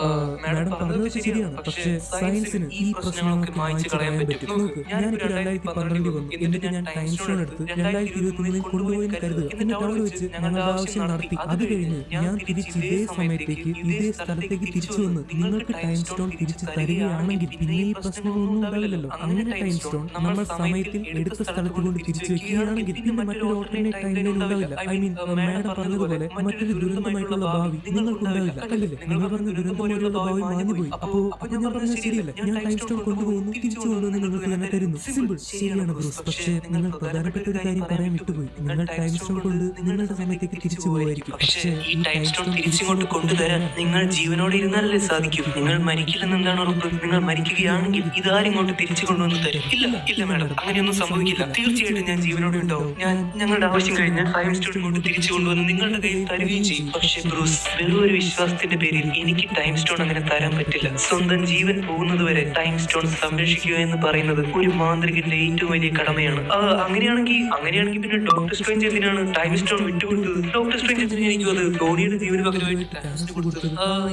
മാഡം പറഞ്ഞത് ശരിയാണ്. പക്ഷേ സയൻസിന് ഈ പ്രശ്നങ്ങളൊക്കെ മായ്ച്ചു കളയാൻ പറ്റും. നോക്ക്, ഞാനിപ്പോ 2012 വന്നു. എന്നിട്ട് ഞാൻ ടൈം സ്റ്റോൺ എടുത്ത് 2023 കൊണ്ടുപോയെന്ന് കരുതുക. എന്നിട്ട് അവിടെ വെച്ച് ഞങ്ങളുടെ ആവശ്യം നടത്തി. അത് കഴിഞ്ഞ് ഞാൻ തിരിച്ച് ഇതേ സമയത്തേക്ക് ഇതേ സ്ഥലത്തേക്ക് തിരിച്ചു വന്ന് നിങ്ങൾക്ക് ടൈം സ്റ്റോൺ തിരിച്ചു തരികയാണെങ്കിൽ പിന്നെ ഈ പ്രശ്നങ്ങളൊന്നും ഉണ്ടാവില്ലല്ലോ. അങ്ങനെ ടൈം സ്റ്റോൺ നമ്മൾ സമയത്തിൽ എടുത്ത സ്ഥലത്ത് കൊണ്ട് തിരിച്ചു വെക്കുകയാണെങ്കിൽ പിന്നെ മറ്റൊരു ഓൾട്ടർനേറ്റ് ടൈം ലൈൻ ഉണ്ടാവില്ല. ഐ മീൻ മാഡം പറഞ്ഞതുപോലെ മറ്റൊരു ദുരന്തമായിട്ടുള്ള ഭാവി നിങ്ങൾക്കുണ്ടാവില്ല. അല്ലല്ലേ? നിങ്ങൾ പറഞ്ഞ ദുരന്തമായിട്ടുള്ള ഭാവി മാഞ്ഞുപോയി. അപ്പോ ഞാൻ പറഞ്ഞത് ശരിയല്ല. ഞാൻ ടൈം സ്റ്റോൺ കൊണ്ടുപോകുന്നു, തിരിച്ചു കൊണ്ടുവന്ന് നിങ്ങൾക്ക് തന്നെ തരുന്നു. സിമ്പിൾ. ശരിയാണ് ബ്രൂസ്. പക്ഷേ നിങ്ങൾ പ്രധാനപ്പെട്ട ഒരു കാര്യം പറയാൻ വിട്ടുപോയി. നിങ്ങൾ ടൈം സ്റ്റോൺ കൊണ്ട് നിങ്ങളുടെ സമയത്തേക്ക് തിരിച്ചു പോകായിരിക്കും. പക്ഷേ ഈ ടൈം സ്റ്റോൺ തിരിച്ചിങ്ങോട്ട് കൊണ്ടുതരാൻ നിങ്ങൾ ജീവനോടെ ഇരുന്നാലല്ലേ സാധിക്കും. നിങ്ങൾ മരിക്കില്ലെന്നെന്താണ് ഉറപ്പ്? നിങ്ങൾ മരിക്കുകയാണെങ്കിൽ ഇതാരും ഇങ്ങോട്ട് തിരിച്ചു കൊണ്ടുവന്ന് തരും. ഇല്ല മാഡം, അങ്ങനെയൊന്നും സംഭവിക്കില്ല. തീർച്ചയായിട്ടും ഞാൻ ജീവനോടെ ഉണ്ടാവും. ഞങ്ങളുടെ ആവശ്യം കഴിഞ്ഞാൽ ടൈം സ്റ്റോൺ കൊണ്ട് തിരിച്ചു കൊണ്ടുവന്ന് നിങ്ങളുടെ കയ്യിൽ തരുകയും ചെയ്യും. പക്ഷേ ബ്രൂസ്, വെറും ഒരു വിശ്വാസത്തിന്റെ പേരിൽ എനിക്ക് ടൈം സ്റ്റോൺ അങ്ങനെ തരാൻ പറ്റില്ല. സ്വന്തം ജീവൻ പോകുന്നത് വരെ ടൈം സ്റ്റോൺ സംരക്ഷിക്കുക എന്ന് പറയുന്നത് ഒരു മാന്ത്രികന്റെ ഏറ്റവും വലിയ കടമയാണ്. അങ്ങനെയാണെങ്കിൽ പിന്നെ ഡോക്ടർ സ്ട്രേഞ്ച് എന്തിനാണ് ടൈം സ്റ്റോൺ വിട്ടുകൊടുത്തത്? ഡോക്ടർ സ്ട്രേഞ്ച് എന്തിനായിരിക്കും അത് ടോണിയുടെ ജീവന് പകരമായിട്ട് ടൈം സ്റ്റോൺ കൊടുത്തത്?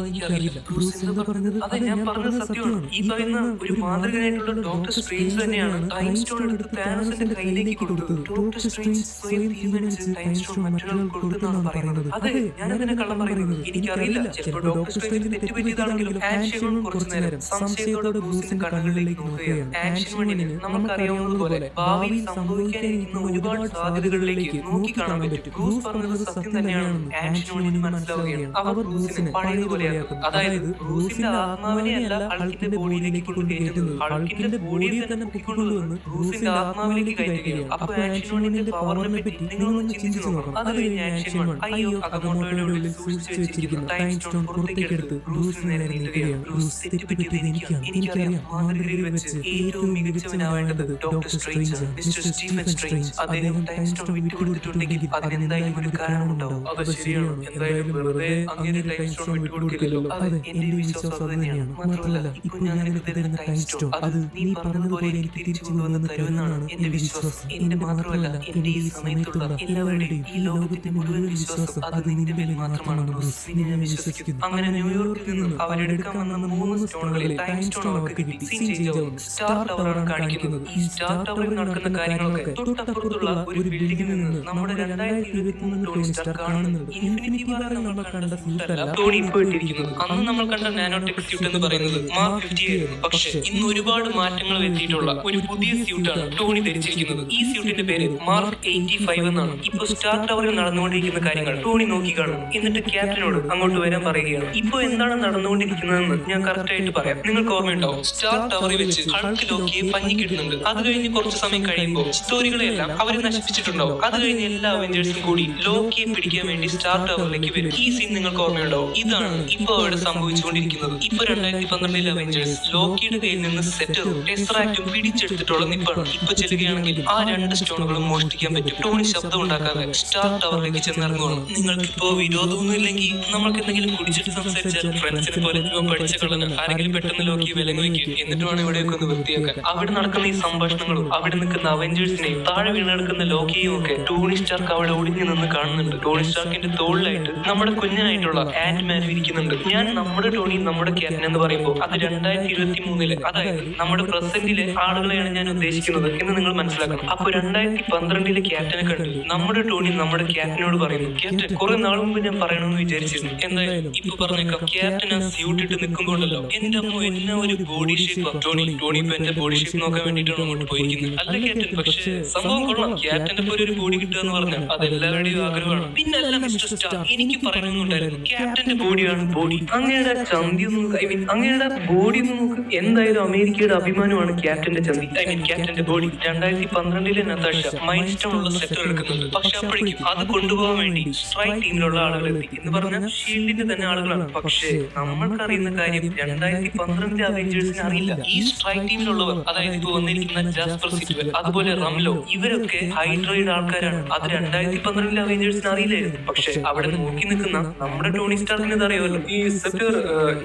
എനിക്കറിയില്ല. ബ്രൂസ് എന്താ പറഞ്ഞത്? അതെ, ഞാൻ പറഞ്ഞത് സത്യമാണ്. ഈ പറയുന്ന ഒരു മാന്ത്രികനായിട്ടുള്ള ഡോക്ടർ സ്ട്രേഞ്ച് തന്നെയാണ് ടൈം സ്റ്റോൺ എടുത്ത് താനോസിന്റെ കയ്യിലേക്ക് കൊടുത്തത്. ഡോക്ടർ സ്ട്രേഞ്ച് സ്വയം തീരുമാനിച്ച് ടൈം സ്റ്റോൺ മറ്റൊരാൾക്ക് കൊടുത്തെന്നാണ് പറയുന്നത്. അതെ, ഞാൻ അതിനെ കള്ളം പറയുന്നത്. എനിക്കറിയില്ല. ചിലപ്പോൾ ഡോക്ടർ സ്ട്രേഞ്ചിന് തെറ്റുപറ്റിയതാണെങ്കിലും ആൻഷനോൺ കുറച്ചു നേരം സംശയത്തോടെ ബ്രൂസിന്റെ കണ്ണുകളിലേക്ക് നോക്കുകയാണ്. ആൻഷനോണിന് നമുക്കറിയാവുന്നതുപോലെ ഭാവിയിൽ സംഭവിക്കാനിരിക്കുന്ന ഒരുപാട് സാധ്യതകളിലേക്ക് നോക്കി കാണാൻ പറ്റും. ബ്രൂസ് പറഞ്ഞത് സത്യം തന്നെയാണെന്ന് ആൻഷനോണിന് മനസ്സിലാവുകയാണ്. അവർ ബ്രൂസിനെ പഴയതുപോലെയാക്കുന്നു. അതായത് ബ്രൂസിന്റെ ആത്മാവിനെ അല്ല ഹൾക്കിന്റെ ബോഡിയിലേക്ക് കൊണ്ട് കയറ്റുന്നത്, ഹൾക്കിന്റെ ബോഡിയെ തന്നെ പൊക്കിക്കൊണ്ടുവന്ന് ബ്രൂസിന്റെ ആത്മാവിലേക്ക് കയറ്റുകയാണ്. അപ്പൊ ആൻഷനോണിന്റെ പവറിനെ പറ്റി നിങ്ങളൊന്ന് ചിന്തിച്ചു നോക്കണം. അത് കഴിഞ്ഞ് ആൻഷനോൺ അയ്യോ അകമോട്ടോയുടെ ഉള്ളിൽ സൂക്ഷിച്ചു വെച്ചിരിക്കുന്ന ടൈം സ്റ്റോൺ പുറത്തേക്ക് എടുത്ത് ബ്രൂസിന് നേരെ നീക്കുകയാണ്. ബ്രൂസ്, തെറ്റുപറ്റിയത് എനിക്കാണ്. എനിക്കറിയാം. മാന്ത്രികരിൽ വെച്ച് ഏറ്റവും മികച്ചവനാവേണ്ടത് ഡോക്ടർ സ്ട്രേഞ്ച് ആണ്, മിസ്റ്റർ സ്റ്റീഫൻ സ്ട്രേഞ്ച്. അദ്ദേഹം ടൈം സ്റ്റോൺ വിട്ടുകൊടുത്തിട്ടുണ്ടെങ്കിൽ അതിനെന്തായാലും ഒരു കാരണമുണ്ടാവും. അത് ശരിയാണ്. എന്തായാലും വെറുതെ അങ്ങനെ ടൈം സ്റ്റോൺ വിട്ടുകൊടുക്കില്ലല്ലോ. അതെ, എന്റെ വിശ്വാസം അത് തന്നെയാണ്. മാത്രമല്ല, ഇപ്പോൾ ഞാൻ നിനക്ക് തരുന്ന ടൈം സ്റ്റോൺ അത് നീ പറഞ്ഞതുപോലെ എനിക്ക് തിരിച്ചു കൊണ്ടുവന്ന് തരുമെന്നാണ് എന്റെ വിശ്വാസം. എന്റെ മാത്രമല്ല, എന്റെ ഈ സമയത്തുള്ള എല്ലാവരുടെയും ഈ ലോകത്തിന്റെ മുഴുവൻ വിശ്വാസം അത് നിന്റെ മേൽ മാത്രമാണ് ബ്രൂസ്. നിന്നെ വിശ്വസിക്കുന്നു. അങ്ങനെ ന്യൂയോർക്കിൽ നിന്ന് അവരെടുക്കാൻ വന്ന 3 സ്റ്റോണുകളിൽ ടൈം സ്റ്റോൺ അവർക്ക് കിട്ടി. സീൻ ചേഞ്ച് ആവുന്നു. സ്റ്റാർ ടവറാണ് കാണിക്കുന്നത്. ഈ സ്റ്റാർ ടവറിൽ നടക്കുന്ന കാര്യങ്ങളൊക്കെ തൊട്ടപ്പുറത്തുള്ള ഒരു ബിൽഡിംഗിൽ നിന്ന് നമ്മുടെ 2023 ടോണി സ്റ്റാർ കാണുന്നുണ്ട്. ഇൻഫിനിറ്റി വാറിൽ നമ്മൾ കണ്ട സ്യൂട്ടല്ല ടോണി ഇപ്പോൾ ഇട്ടിരിക്കുന്നത്. അന്ന് നമ്മൾ കണ്ട നാനോടെക് സ്യൂട്ട് എന്ന് പറയുന്നത് മാർക്ക് 50 ആയിരുന്നു. പക്ഷേ ഇന്ന് ഒരുപാട് മാറ്റങ്ങൾ വരുത്തിയിട്ടുള്ള ഒരു പുതിയ സ്യൂട്ടാണ് ടോണി ധരിച്ചിരിക്കുന്നത്. ഈ സ്യൂട്ടിന്റെ പേര് മാർക്ക് 85 എന്നാണ്. ഇപ്പോൾ സ്റ്റാർ ടവറിൽ നടന്നുകൊണ്ടിരിക്കുന്ന കാര്യങ്ങൾ ടോണി നോക്കി കാണുന്നു. എന്നിട്ട് ക്യാപ്റ്റനോട് അങ്ങോട്ട് വരാൻ പറയുകയാണ്. ഇപ്പൊ എന്താണ് നടന്നുകൊണ്ടിരിക്കുന്നതെന്ന് ഞാൻ കറക്റ്റ് ആയിട്ട് പറയാം. നിങ്ങൾക്ക് ഓർമ്മയുണ്ടാവും, സ്റ്റാർ ടവറിൽ വെച്ച് ഹൾക്ക് ലോക്കിയെ പഞ്ഞിക്കിടുന്നുണ്ട്. അത് കഴിഞ്ഞ് കുറച്ച് സമയം കഴിയുമ്പോൾ സ്റ്റോറികളെല്ലാം അവർ നശിപ്പിച്ചിട്ടുണ്ടാവും. അത് കഴിഞ്ഞ് എല്ലാ അവഞ്ചേഴ്സും കൂടി ലോക്കിയെ പിടിക്കാൻ വേണ്ടി സ്റ്റാർ ടവറിലേക്ക് വരും. ഈ സീൻ നിങ്ങൾക്ക് ഓർമ്മയുണ്ടാവും. ഇതാണ് ഇപ്പൊ അവിടെ സംഭവിച്ചുകൊണ്ടിരിക്കുന്നത്. ഇപ്പൊ 2012 അവഞ്ചേഴ്സ് ലോക്കിയുടെ കയ്യിൽ നിന്ന് സെറ്ററും ടെസ്റാക്റ്റും പിടിച്ചെടുത്തിട്ടുള്ള നിപ്പാണ്. ഇപ്പൊ ചെല്ലുകയാണെങ്കിൽ ആ 2 സ്റ്റോണുകളും മോഷ്ടിക്കാൻ പറ്റും. ടോണി ശബ്ദം ഉണ്ടാക്കാതെ സ്റ്റാർ ടവറിലേക്ക് ചെന്നിറങ്ങുകയാണ്. നിങ്ങൾക്കിപ്പോ വിരോധമൊന്നും ഇല്ലെങ്കിൽ നമ്മൾക്ക് എന്തെങ്കിലും കുടിച്ചിട്ട് സംസാരിച്ചാൽ ഫ്രണ്ട്സിനെ പോലെ പഠിച്ച കളന് ആരെങ്കിലും പെട്ടെന്ന് ലോക്കി വിലങ്ങ് വെക്കും. എന്നിട്ടാണ് ഇവിടെയൊക്കെ ഒന്ന് വൃത്തിയാക്കാൻ. അവിടെ നടക്കുന്ന ഈ സംഭാഷണങ്ങളും അവിടെ നിൽക്കുന്ന അവഞ്ചേഴ്സിനെയും താഴെ വീണ് കിടക്കുന്ന ലോക്കിയെയും ഒക്കെ ടോണി സ്റ്റാർക്ക് അവിടെ ഒളിഞ്ഞു നിന്ന് കാണുന്നുണ്ട്. ടോണി സ്റ്റാർക്കിന്റെ തോളിലായിട്ട് നമ്മുടെ കുഞ്ഞനായിട്ടുള്ള ആന്റ്മാൻ ഇരിക്കുന്നുണ്ട്. ഞാൻ നമ്മുടെ ടോണി നമ്മുടെ ക്യാപ്റ്റൻ എന്ന് പറയുമ്പോൾ അത് 2023 അതായത് നമ്മുടെ പ്രസന്റിലെ ആളുകളെയാണ് ഞാൻ ഉദ്ദേശിക്കുന്നത് എന്ന് നിങ്ങൾ മനസ്സിലാക്കണം. അപ്പൊ 2012 ക്യാപ്റ്റനെ കണ്ട് നമ്മുടെ ടോണി നമ്മുടെ ക്യാപ്റ്റനോട് പറയുന്നു, ക്യാപ്റ്റൻ കുറെ നാൾ മുമ്പ് ഞാൻ പറയണമെന്ന് വിചാരിച്ചിരുന്നു, എന്തായാലും ഇപ്പൊ പറഞ്ഞേക്കാം, ക്യാപ്റ്റൻ ആ സ്യൂട്ട് ഇട്ട് നിൽക്കുമ്പോണ്ടല്ലോ എന്റെ അമ്മ എന്നെ ഒരു ബോഡി ഷേപ്പ്. ടോണി ഇപ്പൊ എന്റെ ബോഡി ഷേപ്പ് നോക്കാൻ വേണ്ടിയിട്ടാണ് അങ്ങോട്ട് പോയിരിക്കുന്നത്. അല്ല ക്യാപ്റ്റൻ, പക്ഷേ സംഭവം കൊള്ളാം, ക്യാപ്റ്റന്റെ പോലെ ഒരു ബോഡി കിട്ടുക എന്ന് പറഞ്ഞാൽ അത് എല്ലാവരുടെയും ആഗ്രഹമാണ്. പിന്നെ അല്ല മിസ്റ്റർ സ്റ്റാർ, എനിക്ക് പറയണമെന്നുണ്ടായിരുന്നു, ക്യാപ്റ്റന്റെ ബോഡിയാണ് ബോഡി. അങ്ങയുടെ ചന്തി അങ്ങയുടെ ബോഡി നോക്ക്. എന്തായാലും അമേരിക്കയുടെ അഭിമാനമാണ് ക്യാപ്റ്റന്റെ ചന്തി, ക്യാപ്റ്റന്റെ ബോഡി. 2012 നതാഷ മൈൻഡ് സ്റ്റോൺ ഉള്ള സെറ്റ് എടുക്കുന്നുണ്ട്. പക്ഷെ അപ്പോഴേക്കും അത് കൊണ്ടുപോകാൻ വേണ്ടി സ്ട്രൈക്ക് ടീമിലുള്ള ആളുകൾ എത്തി എന്ന് പറഞ്ഞാൽ ഷീൽഡിന്റെ തന്നെ ആളുകളാണ്. പക്ഷേ നമ്മൾക്കറിയുന്ന കാര്യം 2012 അവഞ്ചേഴ്സിന് അറിയില്ല. ഈ സ്ട്രൈക്ക് ടീമിലുള്ളവർ, അതായത് ഇപ്പൊ വന്നിരിക്കുന്ന ജാസ്പർ സിൽവർ, അതുപോലെ റംലോ, ഇവരൊക്കെ ഹൈഡ്രയുടെ ആൾക്കാരാണ്. അത് 2012 അവഞ്ചേഴ്സിന് അറിയില്ലായിരുന്നു. പക്ഷെ അവിടെ നോക്കി നിൽക്കുന്ന നമ്മുടെ ടോണി സ്റ്റാർക്കിന് അറിയാമല്ലോ. ഈ സെക്ടർ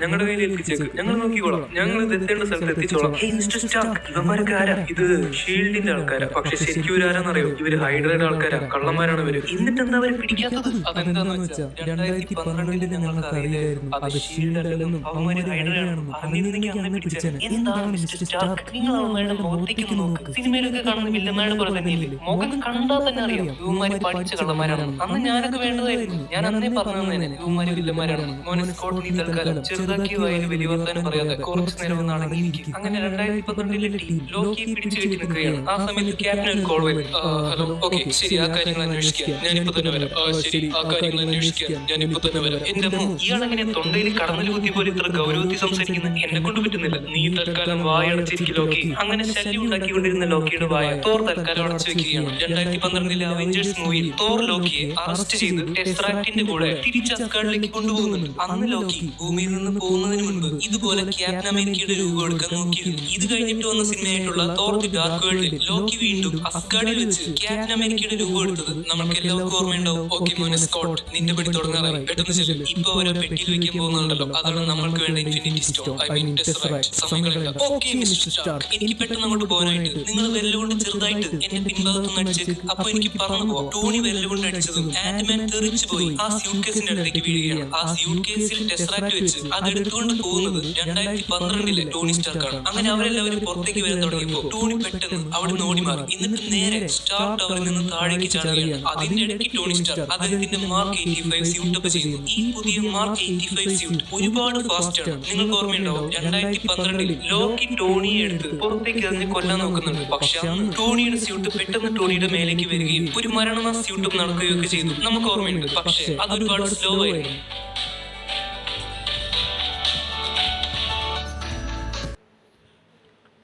ഞങ്ങളുടെ കയ്യിൽ ഏൽപ്പിച്ചേക്ക്, ഞങ്ങൾ നോക്കിക്കോളാം, ഞങ്ങൾ ഇത് എത്തേണ്ട സ്ഥലത്ത് എത്തിച്ചോളാം. മിസ്റ്റർ സ്റ്റാർക്ക്, ഇവന്മാരൊക്കെ ആരാ? ഇത് ഷീൽഡിന്റെ ആൾക്കാരാ. പക്ഷെ ശരിക്കും ഇവരാരാന്നറിയോ? ഇവര് ഹൈഡ്രയുടെ ആൾക്കാരാ, കള്ളന്മാരാണ് ഇവര്. എന്നിട്ട് എന്താ അവരെ പിടിക്കാത്തത്? അതെന്താന്ന് വെച്ചാൽ 2012 ഞങ്ങൾക്ക് അറിയില്ലായിരുന്നു അത് ഷീൽഡ് അല്ലെന്നും അവന്മാര് ഹൈഡ്രയാണെന്നും. അറിഞ്ഞിരുന്നെങ്കിൽ അന്നെ പിടിച്ചേനെ. എന്താണ് മിസ്റ്റർ സ്റ്റാർക്ക്? നിങ്ങൾ അവന്മാരുടെ മുഖത്തേക്ക് നോക്ക്. സിനിമയിലൊക്കെ കാണുന്ന വില്ലന്മാരുടെ പോലെ തന്നെയില്ലേ? മുഖം കണ്ടാൽ തന്നെ അറിയാം ഇവന്മാര് പഠിച്ച കള്ളന്മാരാണെന്ന്. അന്ന് ഞാനൊക്കെ വേണ്ടതായിരുന്നു. ഞാൻ അന്നേ പറഞ്ഞു തന്നെ ഇവന്മാര് വില്ലന്മാരാണെന്ന്. മോനെ സ്കോട്ട്, നീ തൽക്കാലം ചെറുതാക്കി വായിൽ വലിയ വർത്താനം പറയാതെ കുറച്ചു നേരം ഒന്ന് അടങ്ങിയിരിക്കും. അങ്ങനെ 2012 ടീം ലോക്കിയെ പിടിച്ചു കെട്ടി നിൽക്കുകയാണ്. ആ സമയത്ത് ക്യാപ്റ്റൻ കോൾ വരും. ഹലോ, ഓക്കെ ശരി, ആ കാര്യങ്ങൾ അന്വേഷിക്കാം, ഞാനിപ്പോ തന്നെ വരാം. ശരി, ആ കാര്യങ്ങൾ അന്വേഷിക്കാം, ഞാനിപ്പോ തന്നെ വരാം. എന്റെ അമ്മ, ഇയാളെങ്ങനെ തൊണ്ടയിൽ കടന്നൽ കുത്തി പോലെ ഇത്ര ഗൗരവത്തിൽ സംസാരിക്കുന്നത് എന്നെ കൊണ്ട് പറ്റുന്നില്ല. നീ തൽക്കാലം വായടച്ചിരിക്കും ലോക്കി. അങ്ങനെ ശല്യം ഉണ്ടാക്കിക്കൊണ്ടിരുന്ന ലോക്കിയുടെ വായ തോർ തൽക്കാലം അടച്ചു വെക്കുകയാണ്. 2012 അവഞ്ചേഴ്സ് മൂവിയിൽ തോർ ലോക്കിയെ അറസ്റ്റ് ചെയ്ത് ടെസ്റാക്റ്റിന്റെ കൂടെ തിരിച്ച് അസ്ഗാർഡിലേക്ക് കൊണ്ടുപോകുന്നുണ്ട്. അന്ന് ലോക്കി ഭൂമിയിൽ നിന്ന് പോകുന്നതിന് മുൻപ് ഇതുപോലെ ക്യാപ്റ്റൻ അമേരിക്കയുടെ രൂപം എടുക്കാൻ നോക്കിയിരുന്നു. ഇത് കഴിഞ്ഞിട്ട് വന്ന സിനിമയായിട്ടുള്ള തോർ ദി ഡാർക്ക് വേൾഡിൽ ലോക്കി വീണ്ടും അസ്ഗാർഡിൽ വെച്ച് ക്യാപ്റ്റൻ അമേരിക്കയുടെ രൂപം എടുത്തത് നമുക്ക് എല്ലാവർക്കും ഓർമ്മയുണ്ടാവും. ഓക്കെ മോനെ സ്കോട്ട്, നിന്റെ പടി തുടങ്ങാറായി, പെട്ടെന്ന് ചെല്ലും. ഇപ്പൊ ഓരോ പെട്ടിയിൽ വെക്കാൻ പോകുന്നുണ്ടല്ലോ, അതാണ് നമ്മൾക്ക് വേണ്ട infinity stone, I mean tesseract. സമയങ്ങളില്ല. ഓക്കെ മിസ്റ്റർ സ്റ്റാർക്ക്, എനിക്ക് പെട്ടെന്ന് അങ്ങോട്ട് പോകാനായിട്ട് നിങ്ങൾ വിരലുകൊണ്ട് ചെറുതായിട്ട് എന്റെ പിൻഭാഗത്തുനിന്ന് അടിച്ചേക്ക്. അപ്പൊ എനിക്ക് പറന്നു പോവാം. ടോണി വിരലുകൊണ്ട് അടിച്ചതും ആന്റ്മാൻ തെറിച്ചു പോയി ആ സ്യൂട്ട് കേസിന്റെ അടുത്തേക്ക് വീഴുകയാണ്. ആ സ്യൂട്ട് കേസിൽ ടെസ്റാക്റ്റ് വെച്ച് അത് എടുത്തുകൊണ്ട് പോകുന്നത് 2012 ടോണി സ്റ്റാർക്കാണ്. അങ്ങനെ അവരെല്ലാവരും പുറത്തേക്ക് വരാൻ തുടങ്ങിയപ്പോൾ ടോണി പെട്ടെന്ന് അവിടെ നിന്ന് ഓടി മാറി. എന്നിട്ട് നേരെ സ്റ്റാർ ടവറിൽ നിന്ന് താഴേക്ക് ചാടുകയാണ്. അതിന്റെ ഇടയ്ക്ക് ടോണി സ്റ്റാർ അദ്ദേഹത്തിന്റെ മാർക്ക് 85 സ്യൂട്ട് അപ്പ് ചെയ്യുന്നു. ഈ പുതിയ മാർക്ക് 85 സ്യൂട്ട് ഒരുപാട് ഫാസ്റ്റ് ആണ്. നിങ്ങൾക്ക് ഓർമ്മയുണ്ടാവും 2012 ലോക്കി ടോണിയെ എടുത്ത് പുറത്തേക്ക് അതിനെ കൊല്ലാൻ നോക്കുന്നുണ്ട്. പക്ഷെ അന്ന് ടോണിയുടെ സ്യൂട്ട് പെട്ടെന്ന് ടോണിയുടെ മേലേക്ക് വരികയും ഒരു മരണ സ്യൂട്ടും നടക്കുകയൊക്കെ ചെയ്തു. നമുക്ക് ഓർമ്മയുണ്ട്. പക്ഷെ അതൊരുപാട് സ്ലോ ആയിരുന്നു.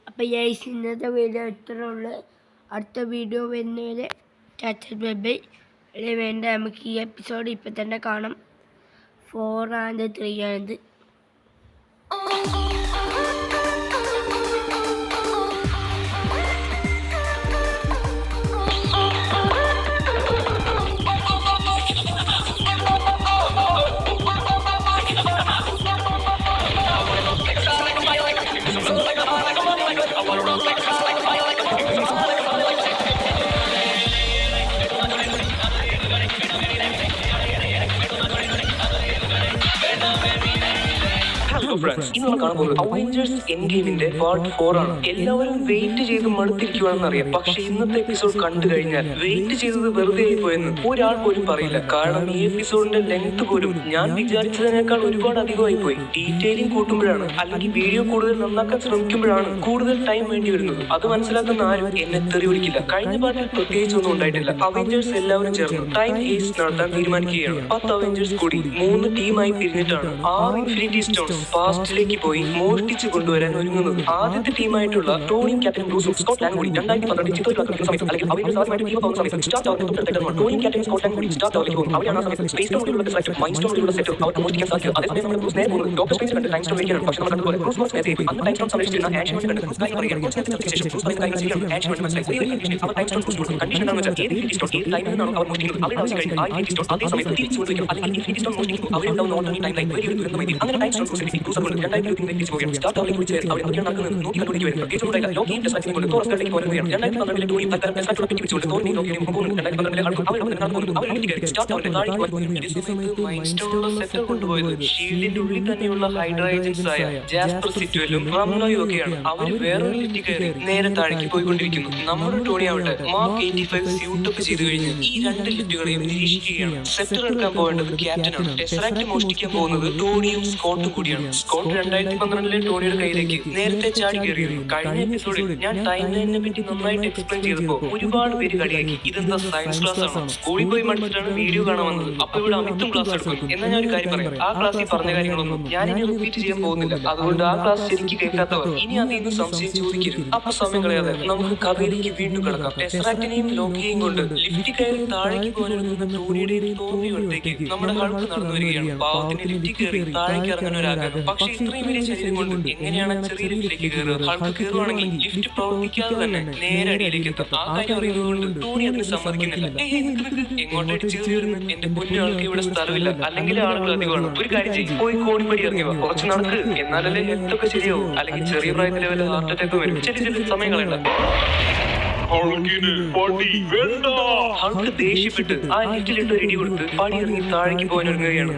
അപ്പോൾ ഇന്നത്തെ വീഡിയോ ഇത്ര ഉള്ളു. അടുത്ത വീഡിയോ വരുന്നവരെ ബൈ ബൈ. വേണ്ട, നമുക്ക് ഈ എപ്പിസോഡ് ഇപ്പം തന്നെ കാണാം. 4 and 3 ആണിത്. ഇന്ന് നമ്മൾ കാണാൻ പോകുന്നത് അവഞ്ചേഴ്സ് എൻഡ് ഗെയിമിന്റെ പാർട്ട് 4 ആണ്. എല്ലാവരും വെയിറ്റ് ചെയ്ത് മടുത്തിരിക്കുവാണെന്ന് അറിയാം. പക്ഷെ ഇന്നത്തെ എപ്പിസോഡ് കണ്ടു കഴിഞ്ഞാൽ വെയിറ്റ് ചെയ്തത് വെറുതെ ആയി പോയെന്ന് ഒരാൾ പോലും പറയില്ല. കാരണം ഈ എപ്പിസോഡിന്റെ ലെങ്ത് പോലും ഞാൻ വിചാരിച്ചതിനേക്കാൾ ഒരുപാട് അധികമായി പോയി. ഡീറ്റെയിലിംഗ് കൂട്ടുമ്പോഴാണ്, അല്ലെങ്കിൽ വീഡിയോ കൂടുതൽ നന്നാക്കാൻ ശ്രമിക്കുമ്പോഴാണ് കൂടുതൽ ടൈം വേണ്ടി വരുന്നത്. അത് മനസ്സിലാക്കുന്ന ആരും എന്നെ തെറി പിടിക്കില്ല. കഴിഞ്ഞ പാർട്ടിൽ പ്രത്യേകിച്ച് ഒന്നും ഉണ്ടായിട്ടില്ല. അവഞ്ചേഴ്സ് എല്ലാവരും ചേർന്ന് ടൈം ഹേസ്റ്റ് നടത്താൻ തീരുമാനിക്കുകയാണ്. 10 അവഞ്ചേഴ്സ് കൂടി 3 ടീമായി പിരിഞ്ഞിട്ടാണ് ആ ഇൻഫിനിറ്റി സ്റ്റോൺസ് പാസ്റ്റിലേക്ക് പോയി മോഷ്ടിച്ച് കൊണ്ടുവരാൻ ഒരുങ്ങുന്നത്. ആദ്യത്തെ ടീമായിട്ടുള്ള ടോണി, ക്യാപ്റ്റൻ ബ്രൂസും സ്കോട്ട്ലാൻഡ് കൂടി 2012 ചിത്രത്തിലാക്കുന്ന സമയത്ത്, അല്ലെങ്കിൽ അവരുടെ സാധ്യമായിട്ട് ടീം പോകുന്ന സമയത്ത് സ്റ്റാർ ടവറിൽ തൊട്ടടുത്ത് ടോണി, ക്യാപ്റ്റൻ സ്കോട്ട്ലാൻഡ് കൂടി സ്റ്റാർ ടവറിലേക്ക് പോകും. അവിടെയാണ് ആ സമയത്ത് സ്പേസ് സ്റ്റോണിലുള്ള സെറ്റും മൈൻഡ് സ്റ്റോണിലുള്ള സെറ്റും അവർ മോഷ്ടിക്കാൻ സാധിക്കും. അതേസമയം നമ്മൾ ബ്രൂസ് നേരെ പോകുന്നത് ഡോക്ടർ സ്ട്രേഞ്ച് കണ്ട് ടൈം സ്റ്റോൺ വയ്ക്കാനാണ്. പക്ഷെ നമ്മൾ കണ്ടുപോലെ ബ്രൂസ് മോസ് നേരത്തെ അന്ന് ടൈം സ്റ്റോൺ സംരക്ഷിച്ചിരുന്ന ആൻഷ്യമെന്റ് കണ്ട് ബ്രൂസ് കാര്യം പറയുകയാണ്. കുറച്ച് നേരത്തെ ശേഷം ബ്രൂസ് പറയുന്ന കാര്യങ്ങൾ ശരിയാണ്. ആൻഷ്യമെന്റ് മനസ്സിലായി ഒരു കണ്ടീഷൻ അവർ ടൈം സ്റ്റോൺ കൊടുക്കും. കണ്ടീഷൻ എന്താണെന്ന് വെച്ചാൽ ഏത് ഇൻഫിനിറ്റി സ്റ്റോൺ ഏത് ടൈമിൽ നിന്നാണ് അവർ മോഷ്ടിക്കുന്നത് അവരുടെ ആവശ്യം കഴിഞ്ഞ് ആ ഇൻഫിനിറ്റി സ്റ്റോൺ അതേ സമയത്ത് തിരിച്ചു കൊണ്ടുവയ്ക്കും. അല്ലെങ്കിൽ ഇൻഫിനിറ്റി സ്റ്റോൺ മോഷ്ടിക്കുന്നു അവിടെ ഉണ്ടാവുന്ന ഓൾട്ടർനേറ്റ് ടൈം ലൈൻ വലിയൊരു ദുരന്തമായി. അങ്ങനെ ടൈം സ്റ്റോൺ കൊണ്ട് 2023 തിരിച്ചു പോവുകയാണ്. സ്റ്റാർ ടവറിലേക്ക് വിളിച്ചു അവർ എന്തൊക്കെയാണ് നടക്കുന്നത് നോക്കി കണ്ടുപിടിക്കുകയായിരുന്നു. പ്രത്യേകിച്ചൊന്നുമില്ല. ലോക്കിയും ടെസ്ലാക്സിനെയും കൊണ്ട് തോറസ് കളിലേക്ക് പോരുകയാണ്. 2012 ടോണിയും തൽക്കാലം ടെസ്ലാക്സിനെ പിടിച്ചുകൊണ്ട് തോറിനെയും ലോക്കിനെയും പോകുന്നു. 2012 ആൾക്കും അവർ നടക്കുന്നു. അവർ ലിഫ്റ്റ് സ്റ്റാർ ടവറിന്റെ താഴേക്ക് വരുന്നു. ഇതേ സമയത്ത് മൈൻസ്റ്റോണുള്ള സെറ്റർ കൊണ്ടുപോയത് ഷീൽഡിന്റെ ഉള്ളിൽ തന്നെയുള്ള ഹൈഡ്ര ഏജൻസ് ആയ ജാസ്പർ സിറ്റുവലും റംലോയും ഒക്കെയാണ്. അവർ വേറൊരു ലിഫ്റ്റ് കയറി നേരെ താഴേക്ക് പോയിക്കൊണ്ടിരിക്കുന്നു. നമ്മുടെ ടോണി ആവട്ടെ മാർക്ക് 85 സ്യൂട്ടൊക്കെ ചെയ്തു കഴിഞ്ഞ് ഈ രണ്ട് ലിഫ്റ്റുകളെയും നിരീക്ഷിക്കുകയാണ്. സെക്ടർ എടുക്കാൻ പോകേണ്ടത് ക്യാപ്റ്റനാണ്. ടെസ്ലാക്ട് മോഷ്ടിക്കാൻ പോകുന്നത് ടോണിയും സ്കോട്ടും കൂടിയാണ്. സ്കോട്ട് 2012 ടോണിയുടെ കയ്യിലേക്ക് നേരത്തെ ചാടി കയറിയിരുന്നു. കഴിഞ്ഞ എപ്പിസോഡിൽ ഞാൻ ടൈം ലൈനിനെ പറ്റി നന്നായിട്ട് എക്സ്പ്ലെയിൻ ചെയ്തപ്പോ ഒരുപാട് പേര് കളിയാക്കി ഇതെന്താ സയൻസ് ക്ലാസ് ആണ്, സ്കൂളിൽ പോയി മടുത്തിട്ടാണ് വീഡിയോ കാണാൻ വന്നത്, അപ്പൊ ഇവിടെ അമിത്തും ക്ലാസ് എടുക്കും. എന്നാൽ ഞാൻ ഒരു കാര്യം പറയാം, ആ ക്ലാസ്സിൽ പറഞ്ഞ കാര്യങ്ങളൊന്നും ഞാൻ ഇനി റിപ്പീറ്റ് ചെയ്യാൻ പോകുന്നില്ല. അതുകൊണ്ട് ആ ക്ലാസ് ശരിക്കും കേൾക്കാത്തവർ ഇനി അതിന് സംശയം ചോദിക്കരുത്. അപ്പൊ സമയം കളയാതെ നമുക്ക് കഥയിലേക്ക് വീണ്ടും കിടക്കാം. ടെസ്ലാക്ടിനെയും ലോക്കിയെയും കൊണ്ട് ലിഫ്റ്റ് കയറി താഴേക്ക് പോകാനിരുന്ന ടോണിയുടെയും ടോമിയും അടുത്തേക്ക് നമ്മുടെ ഹൾക്ക് നടന്നു വരികയാണ്. പാവത്തിന് ലിഫ്റ്റ് കയറി താഴേക്ക് ഇറങ്ങാൻ ഒരാഗ്രഹം. പക്ഷെ ഇത്രയും വലിയ ശരീരം കൊണ്ട് എങ്ങനെയാണ് ചെറിയ ലിഫ്റ്റിലേക്ക് കയറുക? ഹൾക്ക് കയറുവാണെങ്കിൽ ലിഫ്റ്റ് പ്രവർത്തിക്കാതെ തന്നെ നേരെ അടിയിലേക്ക് എത്താം. ആ കാര്യം അറിയുന്നതുകൊണ്ട് ടോണി അതിന് സമ്മതിക്കുന്നില്ല. എങ്ങോട്ടേക്ക് ചേർന്ന് എന്റെ പൊന്നാൾക്ക് ഇവിടെ സ്ഥലമില്ല, അല്ലെങ്കിൽ ആളുകൾ അധികമാണ്. ഒരു കാര്യം ചെയ്യും, പോയി കോണിപ്പടി ഇറങ്ങിയോ, കുറച്ച് നടക്ക്, എന്നാലല്ലേ ഹെൽത്ത് ഒക്കെ ശരിയാവും. അല്ലെങ്കിൽ ചെറിയ പ്രായത്തിലെ വല്ല ഹാർട്ട് അറ്റാക്ക് വരും. ചെറിയ സമയം കളയണ്ട. ഹൾക്ക് ദേഷ്യപ്പെട്ട് ആ ലിഫ്റ്റിലിട്ട് ഒരു ഇടി കൊടുത്ത് പടി ഇറങ്ങി താഴേക്ക് പോകാൻ ഒരുങ്ങുകയാണ്.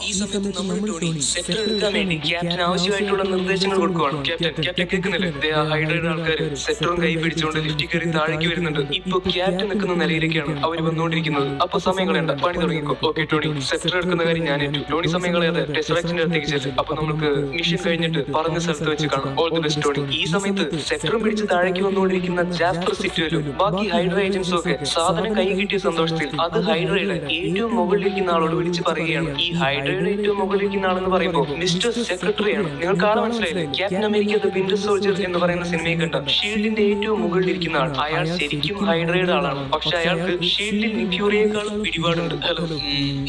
ഈ സമയത്ത് നമ്മൾ ടോണി സെറ്റർ എടുക്കാൻ വേണ്ടി ക്യാപ്റ്റൻ ആവശ്യമായിട്ടുള്ള നിർദ്ദേശങ്ങൾ കൊടുക്കുവാണ്. ക്യാപ്റ്റൻ കേൾക്കുന്നില്ലേ? ഹൈഡ്രയുടെ ആൾക്കാർ സെറ്ററും കൈ പിടിച്ചുകൊണ്ട് ലിഫ്റ്റിൽ കയറി താഴേക്ക് വരുന്നുണ്ട്. ഇപ്പൊ ക്യാപ്റ്റൻ നിൽക്കുന്ന നിലയിലേക്കാണ് അവർ വന്നുകൊണ്ടിരിക്കുന്നത്. അപ്പൊ സമയം കളയണ്ട, പണി തുടങ്ങിക്കോ. ഓക്കെ ടോണി, സെറ്റർ എടുക്കുന്ന കാര്യം ഞാൻ ഏറ്റു. ടോണി സമയം കളയാതെ ടെസ്ലാക്സിന്റെ അടുത്തേക്ക് ചെല്ലും. അപ്പൊ നമുക്ക് മിഷൻ കഴിഞ്ഞിട്ട് പറഞ്ഞ സ്ഥലത്ത് വെച്ച് കാണാം. All the best Tony. ഈ സമയത്ത് സെറ്ററും പിടിച്ച് താഴേക്ക് വന്നുകൊണ്ടിരിക്കുന്ന ജാസ്പർ സിറ്റുവലും ബാക്കി ഹൈഡ്ര ഏജൻസും ഒക്കെ സാധനം കൈ കിട്ടിയ സന്തോഷത്തിൽ അത് ഹൈഡ്രയുടെ ഏറ്റവും മുകളിലിരിക്കുന്ന ആളോട് വിളിച്ച് പറയുകയാണ്. ഈ ഹൈഡ്രയുടെ ഏറ്റവും മുകളിലിരിക്കുന്ന ആളെന്ന് പറയുമ്പോൾ മിസ്റ്റർ സെക്രട്ടറിയാണ്. നിങ്ങൾക്ക് ആളെ മനസ്സിലായില്ലേ? Captain America the winter soldier എന്ന് പറയുന്ന സിനിമയിൽ കണ്ട ഷീൽഡിന്റെ ഏറ്റവും മുകളിലിരിക്കുന്ന ആൾ. അയാൾ ശരിക്കും ഹൈഡ്രയുടെ ആളാണ്. പക്ഷെ അയാൾക്ക് ഷീൽഡിൽ നിക്യൂറിയേക്കാൾ പിടിപാടുണ്ട്. ഹലോ,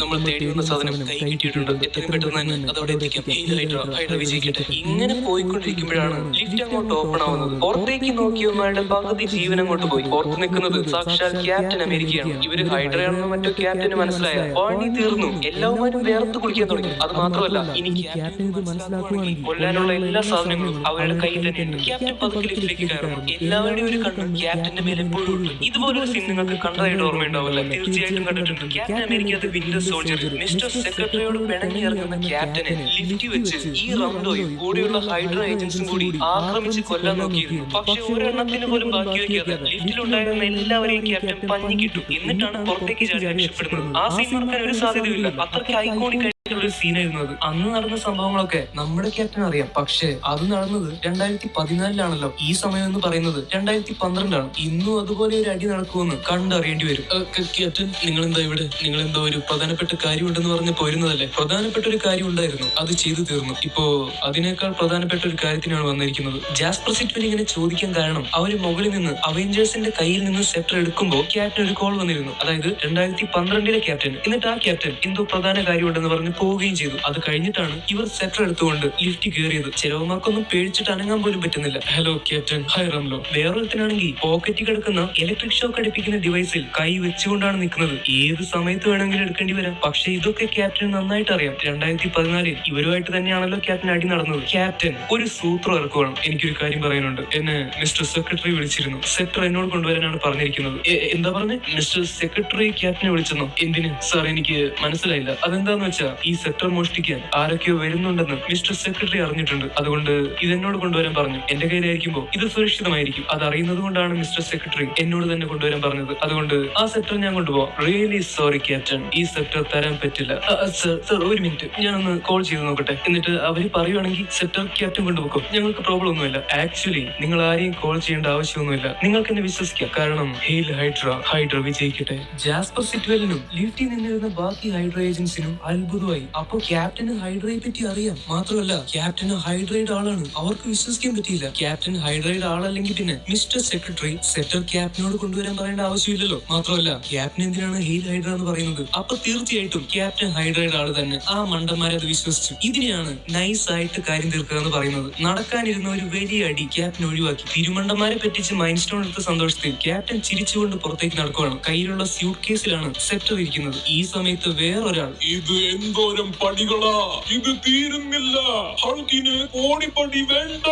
നമ്മൾ തേടി വന്ന സാധനം കൈ കിട്ടിയിട്ടുണ്ട്. എത്രയും പെട്ടെന്ന് തന്നെ അതവിടെ എത്തിക്കാം. ഹൈഡ്ര വിജയിക്കട്ടെ. ഇങ്ങനെ പോയിക്കൊണ്ടിരിക്കുമ്പോഴാണ് ലിഫ്റ്റ് അങ്ങോട്ട് ഓപ്പൺ ആവുന്നത്. പുറത്തേക്ക് നോക്കിയവന്മാരുടെ പകുതി ജീവൻ അങ്ങോട്ട് പോയി. പുറത്ത് നിൽക്കുന്നത് സാക്ഷാൽ ക്യാപ്റ്റൻ അമേരിക്കയാണ്. ഇവര് ഹൈഡ്രയാണെന്ന് മറ്റോ ക്യാപ്റ്റന് മനസ്സിലായ പണി തീർന്നു. എല്ലാവരും വേർത്ത് കുളിക്കാൻ തുടങ്ങി. അത് മാത്രമല്ല, ഇനി കൊല്ലാനുള്ള എല്ലാ സാധനങ്ങളും അവരുടെ കയ്യിൽ തന്നെയുണ്ട്. ക്യാപ്റ്റൻ പതുക്കെ ലിഫ്റ്റിലേക്ക് കയറുന്നു. എല്ലാവരുടെയും ഒരു കണ്ണ് ക്യാപ്റ്റന്റെ മേലെ എപ്പോഴും ഉണ്ട്. ഇതുപോലൊരു സീൻ നിങ്ങൾക്ക് കണ്ടതായിട്ട് ഓർമ്മയുണ്ടാവില്ല? തീർച്ചയായിട്ടും കണ്ടിട്ടുണ്ട്. Captain America the winter soldier mister സെക്രട്ടറിയോട് പിണങ്ങി ഇറങ്ങുന്ന ക്യാപ്റ്റനെ ലിഫ്റ്റ് വെച്ച് ഈ റംലോയും കൂടെയുള്ള ഹൈഡ്ര ഏജൻസും കൂടി ആക്രമിച്ച് കൊല്ലാൻ നോക്കിയിരുന്നു. പക്ഷെ ഒരെണ്ണത്തിന് പോലും ബാക്കി വയ്ക്കാതെ ലിഫ്റ്റിലുണ്ടായിരുന്ന എല്ലാവരെയും ക്യാപ്റ്റൻ പഞ്ഞി കിട്ടും. എന്നിട്ടാണ് പുറത്തേക്ക് ചാടി രക്ഷപ്പെടുന്നത്. ആ സീൻ മറക്കാൻ ഒരു സാധ്യതയില്ല. അത്രയ്ക്ക് ഐക്കോണിക് ഒരു സീനായിരുന്നു അത്. അന്ന് നടന്ന സംഭവങ്ങളൊക്കെ നമ്മുടെ ക്യാപ്റ്റൻ അറിയാം. പക്ഷെ അത് നടന്നത് 2014 ഈ സമയം എന്ന് പറയുന്നത് 2012 ഇന്നും അതുപോലെ ഒരു അടി നടക്കുമെന്ന് കണ്ടറിയേണ്ടി വരും. ക്യാപ്റ്റൻ, നിങ്ങൾ എന്താ ഇവിടെ? നിങ്ങൾ എന്തോ ഒരു പ്രധാനപ്പെട്ട കാര്യമുണ്ടെന്ന് പറഞ്ഞ് പോരുന്നതല്ലേ? പ്രധാനപ്പെട്ട ഒരു കാര്യം ഉണ്ടായിരുന്നു, അത് ചെയ്തു തീർന്നു. ഇപ്പോ അതിനേക്കാൾ പ്രധാനപ്പെട്ട ഒരു കാര്യത്തിനാണ് വന്നിരിക്കുന്നത്. ജാസ്പർ സിറ്റ്വൽ ഇങ്ങനെ ചോദിക്കാൻ കാരണം അവര് മുകളിൽ നിന്ന് അവെഞ്ചേഴ്സിന്റെ കയ്യിൽ നിന്ന് സെറ്റർ എടുക്കുമ്പോൾ ക്യാപ്റ്റൻ ഒരു കോൾ വന്നിരുന്നു. അതായത് 2012 ക്യാപ്റ്റൻ. എന്നിട്ട് ആ ക്യാപ്റ്റൻ എന്തോ പ്രധാന കാര്യമുണ്ടെന്ന് പറഞ്ഞ് പോവുകയും ചെയ്തു. അത് കഴിഞ്ഞിട്ടാണ് ഇവർ സെറ്റർ എടുത്തുകൊണ്ട് ലിഫ്റ്റ് കയറിയത്. ചിലവന്മാർക്കൊന്നും പേടിച്ചിട്ട് അനങ്ങാൻ പോലും പറ്റുന്നില്ല. Hello captain, hi Rumlow. വേറൊരുത്തനാണെങ്കിൽ പോക്കറ്റിൽ കിടക്കുന്ന ഇലക്ട്രിക് ഷോക്ക് അടിപ്പിക്കുന്ന ഡിവൈസിൽ കൈ വെച്ചുകൊണ്ടാണ് നിൽക്കുന്നത്. ഏത് സമയത്ത് വേണമെങ്കിലും എടുക്കേണ്ടി വരാം. പക്ഷെ ഇതൊക്കെ ക്യാപ്റ്റൻ നന്നായിട്ട് അറിയാം. 2014 ഇവരുമായിട്ട് തന്നെയാണല്ലോ ക്യാപ്റ്റൻ അടി നടന്നത്. ക്യാപ്റ്റൻ ഒരു സൂത്രം ഇറക്കുവാണ്. എനിക്കൊരു കാര്യം പറയാനുണ്ട്. എന്നെ മിസ്റ്റർ സെക്രട്ടറി വിളിച്ചിരുന്നു. സെക്ടർ എന്നോട് കൊണ്ടുവരാനാണ് പറഞ്ഞിരിക്കുന്നത്. എന്താ പറഞ്ഞേ? മിസ്റ്റർ സെക്രട്ടറി ക്യാപ്റ്റനെ വിളിച്ചെന്നോ? എന്തിന് സാർ? എനിക്ക് മനസ്സിലായില്ല. അതെന്താന്ന് വെച്ചാ ഈ സെക്ടർ മോഷ്ടിക്കാൻ ആരൊക്കെയോ വരുന്നുണ്ടെന്ന് മിസ്റ്റർ സെക്രട്ടറി അറിഞ്ഞിട്ടുണ്ട്. അതുകൊണ്ട് ഇതെന്നോട് കൊണ്ടുവരാൻ പറഞ്ഞു. എന്റെ കയ്യിലായിരിക്കുമ്പോൾ ഇത് സുരക്ഷിതമായിരിക്കും. അത് അറിയുന്നത് കൊണ്ടാണ് മിസ്റ്റർ സെക്രട്ടറി എന്നോട് തന്നെ കൊണ്ടുവരാൻ പറഞ്ഞത്. അതുകൊണ്ട് ആ സെക്ടർ ഞാൻ കൊണ്ടുപോകാം. റിയലി സോറി ക്യാപ്റ്റൻ, ഈ സെക്ടർ തരാൻ പറ്റില്ല. സർ ഒരു മിനിറ്റ്, ഞാനൊന്ന് കോൾ ചെയ്ത് നോക്കട്ടെ. എന്നിട്ട് അവര് പറയുവാണെങ്കിൽ സെക്ടർ ക്യാപ്റ്റൻ കൊണ്ടുപോകും. ഞങ്ങൾക്ക് പ്രോബ്ലം ഒന്നുമില്ല. ആക്ച്വലി നിങ്ങൾ ആരെയും കോൾ ചെയ്യേണ്ട ആവശ്യമൊന്നുമില്ല. നിങ്ങൾക്ക് എന്നെ വിശ്വസിക്കാം. കാരണം ഹെയിൽ ഹൈഡ്ര വിജയിക്കട്ടെ. ജാസ്പർ സിറ്റ്വെലിനും ലിഫ്റ്റിൽ നിന്നിരുന്ന ബാക്കി ഹൈഡ്ര ഏജൻസിനും അത്ഭുതമായി. അപ്പൊ ക്യാപ്റ്റന് ഹൈഡ്രയെ പറ്റി അറിയാം. മാത്രമല്ല ക്യാപ്റ്റന് ഹൈഡ്രയുടെ ആളാണ്. അവർക്ക് വിശ്വസിക്കാൻ പറ്റിയില്ല. ക്യാപ്റ്റൻ ഹൈഡ്രയുടെ ആളല്ലെങ്കിൽ പിന്നെ മിസ്റ്റർ സെക്രട്ടറി സെക്ടർ ക്യാപ്റ്റനോട് കൊണ്ടുവരാൻ പറയേണ്ട ആവശ്യമില്ലല്ലോ. മാത്രമല്ല ക്യാപ്റ്റൻ എന്തിനാണ് ഹെയിൽ ഹൈഡ്ര എന്ന് പറയുന്നത്? അപ്പൊ തീർച്ചയായിട്ടും ക്യാപ്റ്റൻ ഹൈഡ്രയുടെ ആള് തന്നെ. ആ മണ്ടന്മാരെ അത് വിശ്വസിച്ചു. ഇതിനെയാണ് നൈസ് ആയിട്ട് കാര്യം തീർക്കുക എന്ന് പറയുന്നത്. നടക്കാനിരുന്ന ഒരു വലിയ അടി ക്യാപ്റ്റൻ ഒഴിവാക്കി. തിരുമണ്ടന്മാരെ പറ്റിച്ച് മൈൻഡ് സ്റ്റോൺ എടുത്ത സന്തോഷത്തിൽ ക്യാപ്റ്റൻ ചിരിച്ചുകൊണ്ട് പുറത്തേക്ക് നടക്കുവാണ്. കയ്യിലുള്ള സ്യൂട്ട് കേസിലാണ് സെക്ടർ ഇരിക്കുന്നത്. ഈ സമയത്ത് വേറൊരാൾ, ഇത് എന്തോ എന്തോരം പടികളാ, ഇത് തീരുന്നില്ല. ഹൾക്കിന് കോടിപ്പടി വേണ്ട.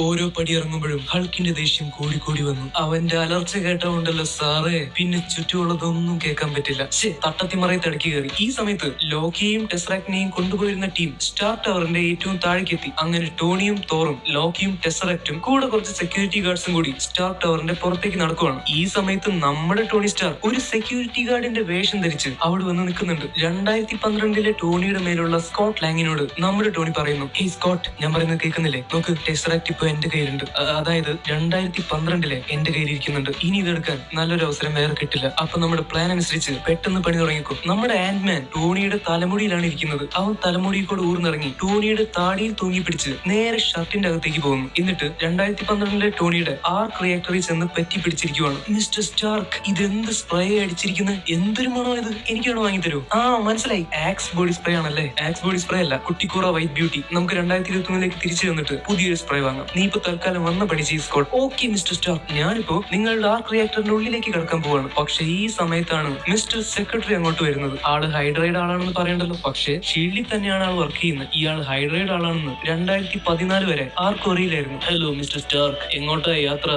ഓരോ പടി ഇറങ്ങുമ്പോഴും ഹൾക്കിന്റെ ദേഷ്യം കൂടി വന്നു. അവന്റെ അലർച്ച കേട്ടോണ്ടല്ലോ സാറേ, പിന്നെ ചുറ്റുമുള്ളതൊന്നും കേൾക്കാൻ പറ്റില്ല. തട്ടത്തിമറയത്ത് ഇടയ്ക്ക് കയറി. ഈ സമയത്ത് ലോക്കിയെയും ടെസ്റാക്ടിനെയും കൊണ്ടുപോയിരുന്ന ടീം സ്റ്റാർ ടവറിന്റെ ഏറ്റവും താഴേക്കെത്തി. അങ്ങനെ ടോണിയും തോറും ലോക്കിയും ടെസ്റാക്ടും കൂടെ കുറച്ച് സെക്യൂരിറ്റി ഗാർഡ്സും കൂടി സ്റ്റാർ ടവറിന്റെ പുറത്തേക്ക് നടക്കുവാണ്. ഈ സമയത്ത് നമ്മുടെ ടോണി സ്റ്റാർ ഒരു സെക്യൂരിറ്റി ഗാർഡിന്റെ വേഷം ധരിച്ച് അവിടെ വന്ന് നിൽക്കുന്നുണ്ട്. 2012 ടോണിയുടെ മേലുള്ള സ്കോട്ട് ലാങ്ങിനോട് നമ്മുടെ ടോണി പറയുന്നു, ഹേ സ്കോട്ട്, ഞാൻ പറയുന്നത് കേൾക്കുന്നില്ലേ? നോക്ക്, ടെസ്റാക്ട് ഇപ്പൊ എന്റെ കയ്യിലുണ്ട്. അതായത് 2012 എന്റെ കയ്യിലിരിക്കുന്നുണ്ട്. ഇനി ഇതെടുക്കാൻ നല്ലൊരു അവസരം വേറെ കിട്ടില്ല. അപ്പൊ നമ്മുടെ പ്ലാൻ അനുസരിച്ച് പെട്ടെന്ന് പണി തുടങ്ങിക്കും. നമ്മുടെ ആൻഡ്മാൻ ടോണിയുടെ തലമുടിയിലാണ് ഇരിക്കുന്നത്. അവൻ തലമുടിയിൽ കൂടെ ഊർന്നിറങ്ങി ടോണിയുടെ താടിയിൽ തൂങ്ങി പിടിച്ച് നേരെ ഷർട്ടിന്റെ അകത്തേക്ക് പോകുന്നു. എന്നിട്ട് 2012 ടോണിയുടെ ആർക്ക് റിയാക്ടറിൽ ചെന്ന് പറ്റി പിടിച്ചിരിക്കുവാണ്. മിസ്റ്റർ സ്റ്റാർക്ക്, ഇതെന്ത് സ്പ്രേ അടിച്ചിരിക്കുന്നത്? എന്തൊരു മണോ ഇത്? എനിക്കാണോ വാങ്ങി തരൂ? ആ മനസ്സിലായി, ആക്സ് ബോഡി സ്പ്രേ ആണല്ലേ? ആക്സ് ബോഡി സ്പ്രേ അല്ല, കുട്ടിക്കൂറ വൈറ്റ് ബ്യൂട്ടി. നമുക്ക് 2021 തിരിച്ചു വന്നിട്ട് പുതിയൊരു സ്പ്രേ വാങ്ങാം. നീ ഇപ്പൊ തൽക്കാലം വന്ന പണി ചെയ്ത് സ്കോട്ട്. ഓക്കെ മിസ്റ്റർ സ്റ്റാർക്ക്, ഞാനിപ്പോ നിങ്ങളുടെ ആർക്ക് റിയാക്ടറിന്റെ ഉള്ളിലേക്ക് കടക്കാൻ പോവാണ്. പക്ഷെ ഈ സമയത്താണ് മിസ്റ്റർ സെക്രട്ടറി അങ്ങോട്ട് വരുന്നത്. ആള് ഹൈഡ്രൈഡ് ആളാണെന്ന് പറയണ്ടല്ലോ, പക്ഷെ ഷീൽഡിൽ തന്നെയാണ് ആൾ വർക്ക് ചെയ്യുന്നത്. ഇയാൾ ഹൈഡ്രൈഡ് ആളാണെന്ന് 2014 വരെ ആർക്കും അറിയില്ലായിരുന്നു. ഹലോ മിസ്റ്റർ സ്റ്റാർക്ക്, എങ്ങോട്ടാ യാത്ര?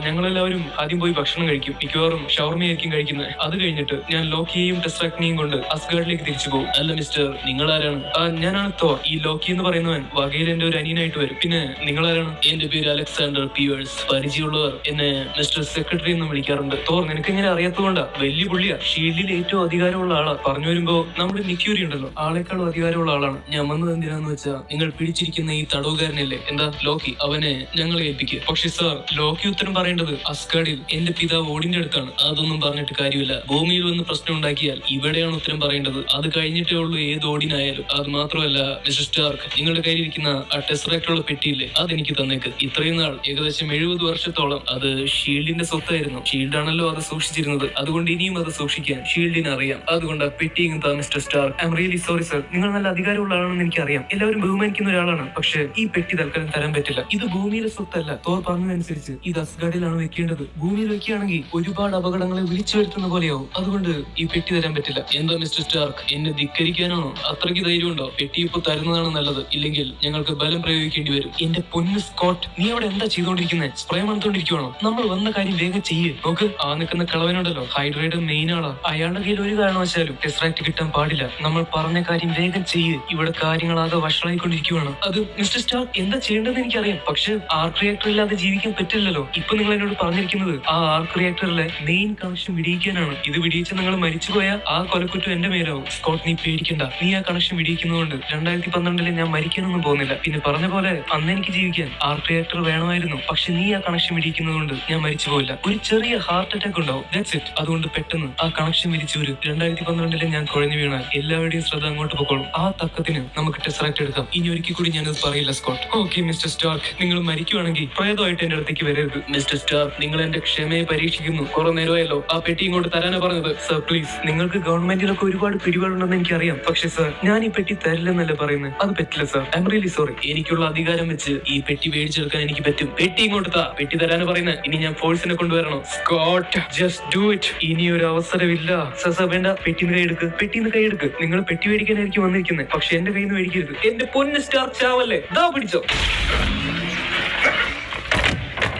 ഞങ്ങളെല്ലാവരും ആദ്യം പോയി ഭക്ഷണം കഴിക്കും. മിക്കവാറും ഷവർമയായിരിക്കും കഴിക്കുന്നത്. അത് കഴിഞ്ഞിട്ട് ഞാൻ ലോക്കിയെയും ടെസ്റാക്ടിനെയും കൊണ്ട് അസ്ഗാർഡിലേക്ക് തിരിച്ചു പോകും. അല്ല മിസ്റ്റർ, നിങ്ങൾ ആരാണ്? ഞാനാണ് തോർ. ഈ ലോക്കി എന്ന് പറയുന്നവൻ വകയിൽ എന്റെ ഒരു അനിയനായിട്ട് വരും. പിന്നെ നിങ്ങൾ ആരാണ്? എന്റെ പേര് അലക്സാണ്ടർ പിയേഴ്സ്. പരിചയമുള്ളവർ എന്നെ മിസ്റ്റർ സെക്രട്ടറി എന്ന് വിളിക്കാറുണ്ട്. തോർ, നിനക്ക് ഇങ്ങനെ അറിയാത്തതുകൊണ്ടാ. വലിയ പുള്ളിയാ, ഷീൽഡിൽ ഏറ്റവും അധികാരമുള്ള ആളാ. പറഞ്ഞു വരുമ്പോ നമ്മുടെ നിക്യൂരി ഉണ്ടല്ലോ, ആളെക്കാളും അധികാരമുള്ള ആളാണ്. ഞാൻ വന്നത് എന്തിനാന്ന് വെച്ചാ, നിങ്ങൾ പിടിച്ചിരിക്കുന്ന ഈ തടവുകാരനല്ലേ, എന്താ ലോക്കി, അവനെ ഞങ്ങളെ ഏൽപ്പിക്കുക. പക്ഷെ സാർ, ലോക്കി ഉത്തരം പറയേണ്ടത് അസ്ഗാർഡിൽ എന്റെ പിതാവ് ഓടിന്റെ അടുത്താണ്. അതൊന്നും പറഞ്ഞിട്ട് കാര്യമില്ല. ഭൂമിയിൽ വന്ന് പ്രശ്നം ഉണ്ടാക്കിയാൽ ഇവിടെയാണ് ഉത്തരം പറയേണ്ടത്. അത് കഴിഞ്ഞിട്ടേ ഉള്ളൂ ഏത് ഓടിനായാലും. അത് മാത്രമല്ല മിസ്റ്റർ സ്റ്റാർക്ക്, നിങ്ങളുടെ കയ്യിലിരിക്കുന്ന ആ ടെസ്റാക്ടുള്ള പെട്ടിയില്ലേ, അതെനിക്ക് തന്നേക്ക്. ഇത്രയും നാൾ ഏകദേശം 70 വർഷത്തോളം അത് ഷീൽഡിന്റെ സ്വത്തായിരുന്നു. ഷീൽഡാണല്ലോ അത് സൂക്ഷിച്ചിരുന്നത്. അതുകൊണ്ട് ഇനിയും അത് സൂക്ഷിക്കാൻ ഷീൽഡിന് അറിയാം. അതുകൊണ്ട് ആ പെട്ടി താ mister Stark. I'm really sorry sir. നിങ്ങൾ നല്ല അധികാരമുള്ള ആളാണെന്ന് എനിക്കറിയാം. എല്ലാവരും ബഹുമാനിക്കുന്ന ഒരാളാണ്. പക്ഷെ ഈ പെട്ടി തൽക്കാലം തരാൻ പറ്റില്ല. ഇത് ഭൂമിയിലെ സ്വത്തല്ല. തോർ പറഞ്ഞതനുസരിച്ച് ഇത് അസ്ഗാർഡിലാണ് വെക്കേണ്ടത്. ഭൂമിയിൽ വെക്കുകയാണെങ്കിൽ ഒരുപാട് അപകടങ്ങളെ വിളിച്ചു വരുത്തുന്ന പോലെയാവും. അതുകൊണ്ട് ഈ പെട്ടി തരാൻ പറ്റില്ല. എന്താ മിസ്റ്റർ സ്റ്റാർക്ക്, എന്നെ ധിക്കരിക്കാനാണോ? അത്രയ്ക്ക് ധൈര്യമുണ്ടോ? പെട്ടി ഇപ്പൊ തരുന്നതാണ് നല്ലത്. ഇല്ലെങ്കിൽ ഞങ്ങൾക്ക് ബലം പ്രയോഗിക്കേണ്ടി വരും. എന്റെ പൊന്ന് സ്കോട്ട്, നീ അവിടെ എന്താ ചെയ്തോണ്ടിരിക്കുന്നത്? സ്പ്രേ മണത്തോണ്ടിരിക്കുവാണോ? നമ്മൾ വന്ന കാര്യം വേഗം ചെയ്യ്. നോക്ക്, ആ നിൽക്കുന്ന കളവനുണ്ടല്ലോ, ഹൈഡ്രൈഡ് മെയിൻ ആളാ. അയാളുടെ കയ്യിൽ ഒരു കാരണവശാലും ടെസ്റാക്ട് കിട്ടാൻ പാടില്ല. നമ്മൾ പറഞ്ഞ കാര്യം വേഗം ചെയ്യ്. ഇവിടെ കാര്യങ്ങളാകെ വഷളായിക്കൊണ്ടിരിക്കുവാണ്. അത് മിസ്റ്റർ സ്റ്റാർക്ക്, എന്താ ചെയ്യേണ്ടതെന്ന് എനിക്കറിയാം. പക്ഷെ ആർക്ക് റിയാക്ടർ ഇല്ലാതെ ജീവിക്കാൻ പറ്റില്ലല്ലോ. ഇപ്പൊ നിങ്ങൾ എന്നോട് പറഞ്ഞിരിക്കുന്നത് ആ ആർക്ക് റിയാക്ടറിലെ മെയിൻ കണക്ഷൻ വിടിയിക്കാനാണ്. ഇത് വിടിയിച്ച് നിങ്ങൾ മരിച്ചുപോയ ആ കൊലക്കുറ്റം എന്റെ മേലാവും. സ്കോട്ട്, നീ പേടിക്കണ്ട. നീ ആ കണക്ഷൻ വിടിയിക്കുന്നതുകൊണ്ട് 2012 ഞാൻ മരിക്കാനൊന്നും പോകുന്നില്ല. പിന്നെ പറഞ്ഞ പോലെ അന്ന് എനിക്ക് ജീവിക്കാൻ ആർക്ക് റിയാക്ടർ വേണമായിരുന്നു. പക്ഷെ നീ ആ കണക്ഷൻ വിടിയിക്കുന്നതുകൊണ്ട് ഞാൻ മരിച്ചു പോയില്ല. ഒരു ചെറിയ ഹാർട്ട് അറ്റാക്ക് ഉണ്ടാവും, ദാറ്റ്സ് ഇറ്റ്. അതുകൊണ്ട് പെട്ടെന്ന് ആ കണക്ഷൻ വിരിച്ചു വരും. 2012 ഞാൻ കുഴഞ്ഞു വീണാൽ എല്ലാവരുടെയും ശ്രദ്ധ അങ്ങോട്ട് പോയിക്കോളും. ആ തക്കത്തിന് നമുക്ക് ടെസ്റാക്ട് എടുക്കാം. ഇനി ഒരിക്കൽ കൂടി ഞാനത് പറയില്ല സ്കോട്ട്. ഓക്കെ മിസ്റ്റർ സ്റ്റാർക്ക്, നിങ്ങൾ മരിക്കുവാണെങ്കിൽ പ്രേതമായിട്ട് എന്റെ അടുത്തേക്ക് വരരുത്. മിസ്റ്റർ സ്റ്റാർക്ക്, നിങ്ങൾ എന്റെ ക്ഷമയെ പരീക്ഷിക്കുന്നു. കുറെ നേരമായല്ലോ. ആ പെട്ടി ഇങ്ങോട്ട് തരാനാ പറഞ്ഞത്. സർ പ്ലീസ്, നിങ്ങൾക്ക് ഗവൺമെന്റിലൊക്കെ ഒരുപാട് പിടിപാടുണ്ടെന്ന് എനിക്കറിയാം. പക്ഷെ സർ, ഞാൻ ഈ പെട്ടി തരില്ലെന്നല്ലേ പറയുന്നത്. അത് പറ്റില്ല sir. I M really sorry. എനിക്കുള്ള അധികാരം വെച്ച് ഈ പെട്ടി മേടിച്ചെടുക്കാൻ എനിക്ക് പറ്റും. പെട്ടി ഇങ്ങോട്ട് താ. പെട്ടി തരാനാ പറയുന്നത്. ഇനി ഞാൻ ഫോഴ്സിനെ കൊണ്ടുവരണോ? Scott, just do it. ഇനി ഒരു അവസരമില്ല. സർ വേണ്ട, പെട്ടിന്ന് കൈയെടുക്ക്. പെട്ടിന്ന് കൈയെടുക്ക്. നിങ്ങൾ പെട്ടി മേടിക്കാനായിരിക്കും വന്നിരിക്കുന്നത്. പക്ഷെ എന്റെ കയ്യിൽ നിന്ന് മേടിക്കരുത്. എന്റെ പൊന്ന് സ്റ്റാർക്ക് ചാവല്ലേ. ദാ പിടിച്ചോ.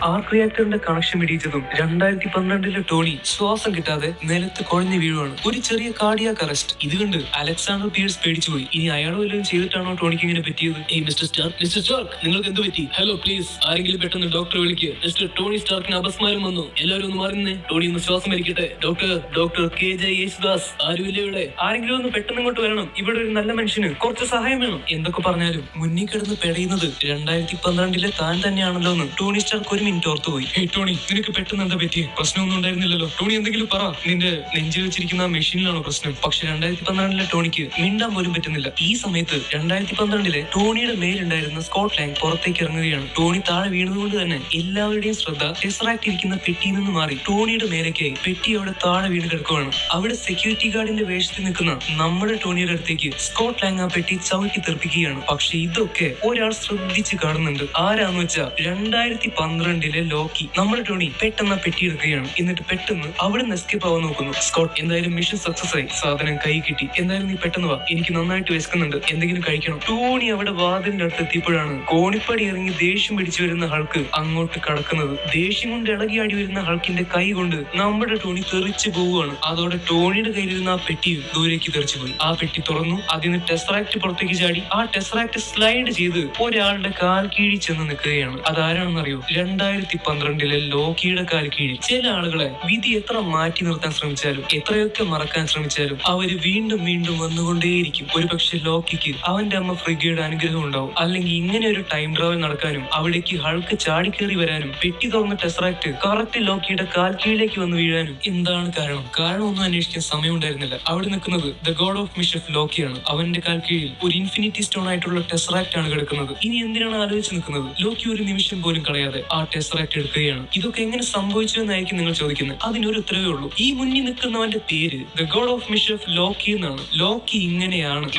ആർക്ക് റിയാക്ടറിന്റെ കണക്ഷൻ ഇടിച്ചതും 2012 ടോണി ശ്വാസം കിട്ടാതെ നിലത്ത് കുഴഞ്ഞു വീഴുവാണ്. ഒരു ചെറിയ കാർഡിയാക് അറസ്റ്റ്. ഇത് കണ്ട് അലക്സാണ്ടർ പിയേഴ്സ് പേടിച്ചുപോയി. ഇനി അയാളോ വല്ലതും ചെയ്തിട്ടാണോ ടോണിക്ക് ഇങ്ങനെ പറ്റിയത്? മിസ്റ്റർ സ്റ്റാർക്ക്, നിങ്ങൾക്ക് എന്ത് പറ്റി? ഹലോ പ്ലീസ്, ആരെങ്കിലും പെട്ടെന്ന് ഡോക്ടറെ വിളിക്കുക. മിസ്റ്റർ ടോണി സ്റ്റാർക്കിന് അപസ്മാരം വന്നു. എല്ലാവരും ഒന്ന് മാറുന്നേ. ടോണി ഒന്ന് ശ്വാസം വലിക്കട്ടെ. ഡോക്ടർ KJ യേശുദാസ്, ആരുമില്ല ഇവിടെ? ആരെങ്കിലും ഒന്ന് പെട്ടെന്ന് ഇങ്ങോട്ട് വരണം. ഇവിടെ ഒരു നല്ല മനുഷ്യന് കുറച്ച് സഹായം വേണം. എന്തൊക്കെ പറഞ്ഞാലും മുന്നിൽ കിടന്ന് പെടയുന്നത് 2012 താൻ തന്നെയാണല്ലോ എന്ന് ടോണി സ്റ്റാർക്ക് ഒരു മിനിറ്റ് ഓർത്തുപോയി. ടോണി, നിനക്ക് പെട്ടെന്ന് എന്താ പറ്റി? പ്രശ്നമൊന്നും ഉണ്ടായിരുന്നില്ലല്ലോ. ടോണി, എന്തെങ്കിലും പറ. നിന്റെ നെഞ്ചിൽ വെച്ചിരിക്കുന്ന ആ മെഷീനിലാണോ പ്രശ്നം? പക്ഷെ 2012 ടോണിക്ക് മിണ്ടാൻ പോലും പറ്റുന്നില്ല. ഈ സമയത്ത് 2012 ടോണിയുടെ മേലുണ്ടായിരുന്ന സ്കോട്ട് ലാങ് പുറത്തേക്ക് ഇറങ്ങുകയാണ്. ടോണി താഴെ വീണതുകൊണ്ട് തന്നെ എല്ലാവരുടെയും ശ്രദ്ധ ടെസ്റാക്ട് ഇരിക്കുന്ന പെട്ടിയിൽ നിന്ന് മാറി ടോണിയുടെ മേലേക്കായി. പെട്ടി അവിടെ താഴെ വീണ് കിടക്കുകയാണ്. അവിടെ സെക്യൂരിറ്റി ഗാർഡിന്റെ വേഷത്തിൽ നിൽക്കുന്ന നമ്മുടെ ടോണിയുടെ അടുത്തേക്ക് സ്കോട്ട് ലാങ് ആ പെട്ടി ചവിട്ടി തെറിപ്പിക്കുകയാണ്. പക്ഷെ ഇതൊക്കെ ഒരാൾ ശ്രദ്ധിച്ച് കാണുന്നുണ്ട്. ആരാന്ന് വെച്ചാ 2012 12 ലോക്കി നമ്മുടെ ടോണി പെട്ടെന്ന് പെട്ടി എടുക്കുകയാണ്. എന്നിട്ട് പെട്ടെന്ന് അവിടെ നിന്ന് എസ്കേപ്പ് ആവാൻ നോക്കുന്നു. സ്കോട്ട് എന്തായാലും മിഷൻ സക്സസ് ആയി, സാധനം കൈ കിട്ടി, എന്തായാലും നീ പെട്ടെന്ന് വാ, എനിക്ക് നന്നായിട്ട് വിശക്കുന്നുണ്ട്, എന്തെങ്കിലും കഴിക്കണം. ടോണി അവിടെ വാതിലിന്റെ അടുത്ത് എത്തിയപ്പോഴാണ് കോണിപ്പടി ഇറങ്ങി ദേഷ്യം പിടിച്ചു വരുന്ന ഹൾക്ക് അങ്ങോട്ട് കടക്കുന്നത്. ദേഷ്യം കൊണ്ട് ഇളകിയാടി വരുന്ന ഹൾക്കിന്റെ കൈ കൊണ്ട് നമ്മുടെ ടോണി തെറിച്ചു പോവുകയാണ്. അതോടെ ടോണിയുടെ കയ്യിലിരുന്ന ആ പെട്ടിയും ദൂരേക്ക് തെറിച്ചു പോയി. ആ പെട്ടി തുറന്നു, അതിന് ടെസ്റാക്ട് പുറത്തേക്ക് ചാടി. ആ ടെസ്റാക്ട് സ്ലൈഡ് ചെയ്ത് ഒരാളുടെ കാൽ കീഴി ചെന്ന് നിൽക്കുകയാണ്. അതാരാണെന്നറിയോ? 2012 ലോക്കിയുടെ കാൽ കീഴി. ചില ആളുകളെ വിധി എത്ര മാറ്റി നിർത്താൻ ശ്രമിച്ചാലും എത്രയൊക്കെ മറക്കാൻ ശ്രമിച്ചാലും അവര് വീണ്ടും വീണ്ടും വന്നുകൊണ്ടേയിരിക്കും. ഒരുപക്ഷെ ലോക്കിക്ക് അവന്റെ അമ്മ ഫ്രിഗയുടെ അനുഗ്രഹം ഉണ്ടാവും, അല്ലെങ്കിൽ ഇങ്ങനെ ഒരു ടൈം ട്രാവൽ നടക്കാനും അവിടേക്ക് ഹൾക്ക് ചാടിക്കേറി വരാനും പെട്ടി തുറന്ന ടെസ്റാക്ട് കറക്റ്റ് ലോക്കിയുടെ കാൽ കീഴിലേക്ക് വന്ന് വീഴാനും എന്താണ് കാരണം? കാരണം ഒന്നും അന്വേഷിക്കാൻ സമയമുണ്ടായിരുന്നില്ല. അവിടെ നിൽക്കുന്നത് ദ ഗോഡ് ഓഫ് മിഷഫ് ലോക്കിയാണ്. അവന്റെ കാൽ കീഴിൽ ഒരു ഇൻഫിനിറ്റി സ്റ്റോൺ ആയിട്ടുള്ള ടെസ്റാക്ട് ആണ് കിടക്കുന്നത്. ഇനി എന്തിനാണ് ആലോചിച്ച് നിൽക്കുന്നത്? ലോക്കി ഒരു നിമിഷം പോലും കളയാതെ ആ ടെസ്റാക്ട് എടുക്കുകയാണ്. ഇതൊക്കെ എങ്ങനെ സംഭവിച്ചു എന്നായിരിക്കും നിങ്ങൾ ചോദിക്കുന്നത്. അതിനൊരു ഉത്തരവേ ഉള്ളൂ. ഈ മുന്നിൽ നിൽക്കുന്നവന്റെ പേര് ദ ഗോഡ് ഓഫ് മിഷഫ് ലോക്കി എന്നാണ്. ലോക്കി ഇങ്ങനെയാണ്.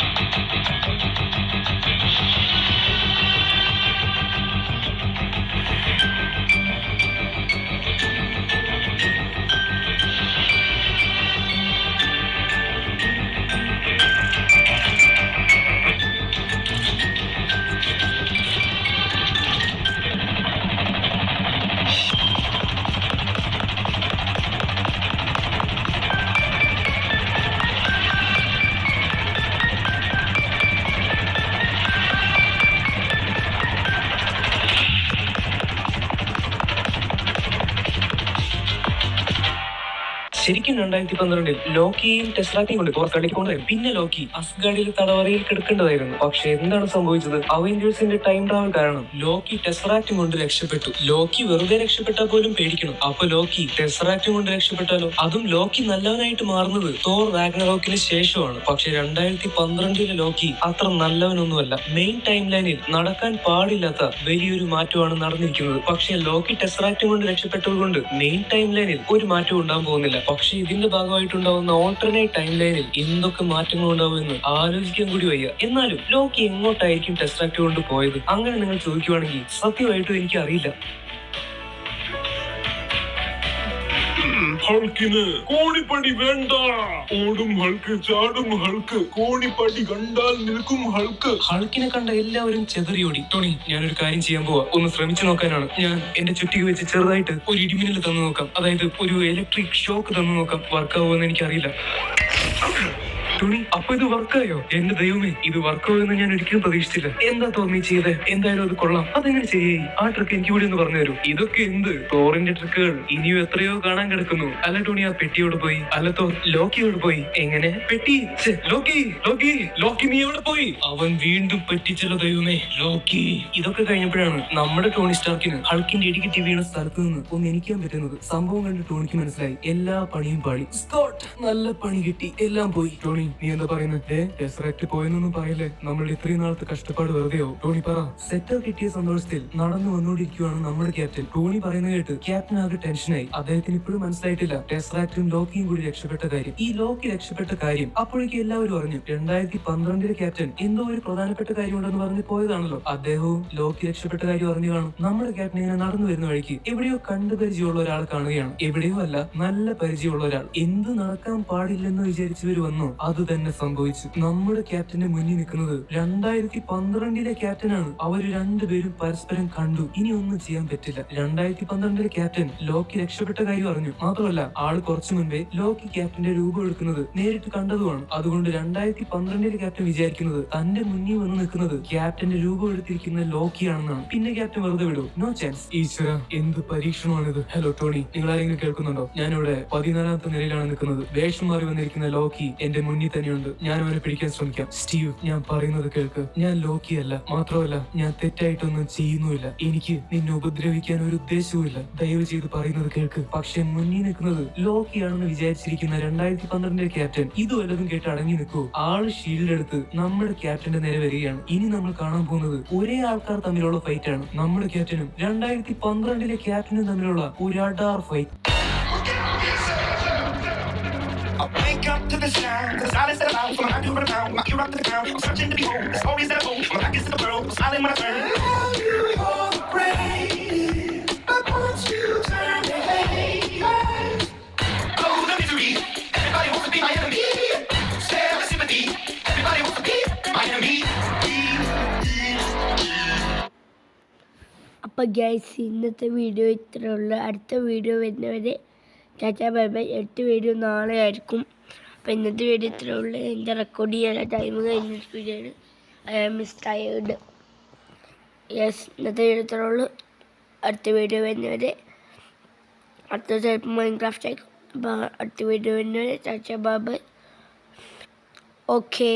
ശരിക്കും 2012 ലോക്കിയെയും ടെസ്റാക്കിയും കൊണ്ട് പുറത്തേക്ക് കൊണ്ടുവരും. പിന്നെ ലോക്കി അസ്ഗാർഡിൽ തടവറയിൽ കിടക്കേണ്ടതായിരുന്നു. പക്ഷെ എന്താണ് സംഭവിച്ചത്? അവഞ്ചേഴ്സിന്റെ ടൈം ട്രാവൽ കാരണം ലോക്കി ടെസ്റാക്റ്റും കൊണ്ട് രക്ഷപ്പെട്ടു. ലോക്കി വെറുതെ രക്ഷപ്പെട്ടാൽ പോലും പേടിക്കണം. അപ്പൊ ലോക്കി ടെസ്റാക്റ്റും കൊണ്ട് രക്ഷപ്പെട്ടാലോ? അതും ലോക്കി നല്ലവനായിട്ട് മാറുന്നത് തോർ റാഗ്നറോക്കിന് ശേഷമാണ്. പക്ഷെ 2012 ലോക്കി അത്ര നല്ലവനൊന്നുമല്ല. മെയിൻ ടൈം ലൈനിൽ നടക്കാൻ പാടില്ലാത്ത വലിയൊരു മാറ്റമാണ് നടന്നിരിക്കുന്നത്. പക്ഷെ ലോക്കി ടെസ്റാക്റ്റും കൊണ്ട് രക്ഷപ്പെട്ടതുകൊണ്ട് മെയിൻ ടൈം ലൈനിൽ ഒരു മാറ്റവും ഉണ്ടാകാൻ പോകുന്നില്ല. പക്ഷെ ഇതിന്റെ ഭാഗമായിട്ടുണ്ടാവുന്ന ഓൾട്ടർനേറ്റ് ടൈം ലൈനിൽ എന്തൊക്കെ മാറ്റങ്ങൾ ഉണ്ടാവുമെന്ന് ആലോചിക്കാൻ കൂടി വയ്യ. എന്നാലും ലോക്കി എങ്ങോട്ടായിരിക്കും ടെസ്റാക്ട് കൊണ്ട് പോയത്? അങ്ങനെ നിങ്ങൾ ചോദിക്കുവാണെങ്കിൽ സത്യമായിട്ടും എനിക്ക് അറിയില്ല. ഹൾക്കിന് കോണിപ്പടി വേണ്ട. ഓടും ഹൾക്ക്, ചാടും ഹൾക്ക്, കോണിപ്പടി കണ്ടാൽ നിൽക്കും ഹൾക്ക്. ഹൾക്കിനെ കണ്ട എല്ലാവരും ചെതറിയോടി. ടോണി, ഞാനൊരു കാര്യം ചെയ്യാൻ പോവാ. ഒന്ന് ശ്രമിച്ചു നോക്കാനാണ്. ഞാൻ എന്റെ ചുറ്റിക വെച്ച് ചെറുതായിട്ട് ഒരു ഇടിമിന്നൽ തന്നു നോക്കാം. അതായത് ഒരു ഇലക്ട്രിക് ഷോക്ക് തന്നു നോക്കാം. വർക്കാവുമെന്ന് എനിക്കറിയില്ല. ടോണി, അപ്പൊ ഇത് വർക്കായോ? എന്റെ ദൈവമേ, ഇത് വർക്കാവുമെന്ന് ഞാൻ ഒരിക്കലും പ്രതീക്ഷിച്ചില്ല. എന്താ തോന്നി ചെയ്തേ? എന്തായാലും അത് കൊള്ളാം. അതെങ്ങനെ ചെയ്യേ? ആ ട്രിക്ക് എനിക്ക് കൂടി ഒന്ന് പറഞ്ഞു തരൂ. ഇതൊക്കെ എന്ത്? തോറിന്റെ ട്രിക്കുകൾ ഇനിയും എത്രയോ കാണാൻ കിടക്കുന്നു. അല്ല ടോണി, ആ പെട്ടിയോട് പോയി. അല്ല തോർ, ലോക്കിയോട് പോയി. എങ്ങനെ? പെട്ടി? ലോക്കി, ലോക്കി, ലോക്കി നീ എവിടെ പോയി? അവൻ വീണ്ടും പറ്റിച്ചല്ലോ ദൈവമേ, ലോക്കി. ഇതൊക്കെ കഴിഞ്ഞപ്പോഴാണ് നമ്മുടെ ടോണി സ്റ്റാർക്കിന് ഹൾക്കിന്റെ ഇടികിട്ടി വീണ സ്ഥലത്ത് നിന്ന് ഒന്ന് എണിക്കാൻ പറ്റുന്നത്. സംഭവം കണ്ട് ടോണിക്ക് മനസ്സിലായി എല്ലാ പണിയും പാടി. സ്കോട്ട്, നല്ല പണി കിട്ടി, എല്ലാം പോയി. ടോണി, നീ എന്താ പറയുന്നത്? ടെസ്റാക്ട് പോയെന്നൊന്നും പറയല്ലേ? നമ്മളുടെ ഇത്രയും നാളത്തെ കഷ്ടപ്പാട് വെറുതെയോ? ടോണി പറ. സെറ്റർ കിട്ടിയ സന്തോഷത്തിൽ നടന്നു വന്നുകൊണ്ടിരിക്കുകയാണ് നമ്മുടെ ക്യാപ്റ്റൻ. ടോണി പറയുന്നത് കേട്ട് ക്യാപ്റ്റൻ ആകെ ടെൻഷനായി. അദ്ദേഹത്തിന് ഇപ്പോഴും മനസ്സിലായിട്ടില്ല ടെസ്റാക്ടും ലോക്കിയും കൂടി രക്ഷപ്പെട്ട കാര്യം. ഈ ലോക്കി രക്ഷപ്പെട്ട കാര്യം അപ്പോഴേക്കും എല്ലാവരും അറിഞ്ഞു. 2012 ക്യാപ്റ്റൻ എന്തോ ഒരു പ്രധാനപ്പെട്ട കാര്യം ഉണ്ടെന്ന് പറഞ്ഞ് പോയതാണല്ലോ. അദ്ദേഹവും ലോക്കി രക്ഷപ്പെട്ട കാര്യം അറിഞ്ഞു കാണും. നമ്മുടെ ക്യാപ്റ്റൻ ഇങ്ങനെ നടന്നു വരുന്ന വഴിക്ക് എവിടെയോ കണ്ടു പരിചയമുള്ള ഒരാൾ കാണുകയാണ്. എവിടെയോ അല്ല, നല്ല പരിചയമുള്ള ഒരാൾ. എന്ത് നടക്കാൻ പാടില്ലെന്ന് വിചാരിച്ചവര് വന്നോ? അത് തന്നെ സംഭവിച്ചു. നമ്മുടെ ക്യാപ്റ്റന്റെ മുന്നിൽ നിൽക്കുന്നത് 2012 ക്യാപ്റ്റനാണ്. അവര് രണ്ടുപേരും പരസ്പരം കണ്ടു. ഇനി ഒന്നും ചെയ്യാൻ പറ്റില്ല. 2012 ക്യാപ്റ്റൻ ലോക്കി രക്ഷപ്പെട്ട കാര്യം അറിഞ്ഞു. മാത്രമല്ല, ആള് കുറച്ചു മുൻപേ ലോക്കി ക്യാപ്റ്റന്റെ രൂപം എടുക്കുന്നത് നേരിട്ട് കണ്ടതുമാണ്. അതുകൊണ്ട് 2012 ക്യാപ്റ്റൻ വിചാരിക്കുന്നത് തന്റെ മുന്നിൽ വന്ന് നിൽക്കുന്നത് ക്യാപ്റ്റന്റെ രൂപം എടുത്തിരിക്കുന്ന ലോക്കിയാണെന്നാണ്. പിന്നെ ക്യാപ്റ്റൻ വെറുതെ വിടും? No chance. ഈശ്വര, എന്ത് പരീക്ഷണമാണിത്. ഹലോ ടോണി, നിങ്ങൾ ആരെങ്കിലും കേൾക്കുന്നുണ്ടോ? ഞാനിവിടെ 14ാമത്തെ നിലയിലാണ് നിൽക്കുന്നത്. വേഷം മാറി വന്നിരിക്കുന്ന ലോക്കി എന്റെ മുന്നിൽ തന്നെയുണ്ട്. ഞാൻ അവനെ പിടിക്കാൻ ശ്രമിക്കാം. സ്റ്റീവ്, ഞാൻ പറയുന്നത് കേൾക്ക്. ഞാൻ ലോക്കിയല്ല. മാത്രമല്ല, ഞാൻ തെറ്റായിട്ടൊന്നും ചെയ്യുന്നുമില്ല. എനിക്ക് നിന്നെ ഉപദ്രവിക്കാൻ ഒരു ഉദ്ദേശവുമില്ല. ദയവ് ചെയ്ത് പറയുന്നത് കേൾക്ക്. പക്ഷെ മുന്നിൽ നിൽക്കുന്നത് ലോക്കിയാണെന്ന് വിചാരിച്ചിരിക്കുന്ന 2012 ക്യാപ്റ്റൻ ഇത് വല്ലതും കേട്ട് അടങ്ങി നിൽക്കൂ? ആള് ഷീൽഡ് എടുത്ത് നമ്മുടെ ക്യാപ്റ്റന്റെ നേരെ വരികയാണ്. ഇനി നമ്മൾ കാണാൻ പോകുന്നത് ഒരേ ആൾക്കാർ തമ്മിലുള്ള ഫൈറ്റ് ആണ്. നമ്മുടെ ക്യാപ്റ്റനും 2012 ക്യാപ്റ്റനും തമ്മിലുള്ള ഒരു Adaar fight. I wake up to the sound, the silence that allows for my mind to run around, my ear up to the ground. I'm searching to behold the stories that I told. My back is to the world, I'm smiling when I turn. I'll give you all the praise, but അപ്പോൾ guys ഇന്നത്തെ video ഇത്രയേ ഉള്ളൂ. അടുത്ത video വരുന്നവരെ tata bye bye. അടുത്ത video നാളെ ആയിരിക്കും. അപ്പോൾ ഇന്നത്തെ വീഡിയോ ഇത്രയേ ഉള്ളൂ. എൻ്റെ റെക്കോർഡ് ചെയ്യാനുള്ള ടൈം കഴിഞ്ഞിരിക്കുകയാണ്. I am tired. യെസ്, ഇന്നത്തെ വീഡിയോ ഇത്രയേ ഉള്ളൂ. അടുത്ത വീഡിയോ വരുന്നവരെ അടുത്ത ചിലപ്പോൾ മൈൻക്രാഫ്റ്റ് ആയിരിക്കും. അപ്പോൾ അടുത്ത വീഡിയോ വരുന്നവരെ ടാറ്റാ ബൈ ബൈ. ഓക്കേ.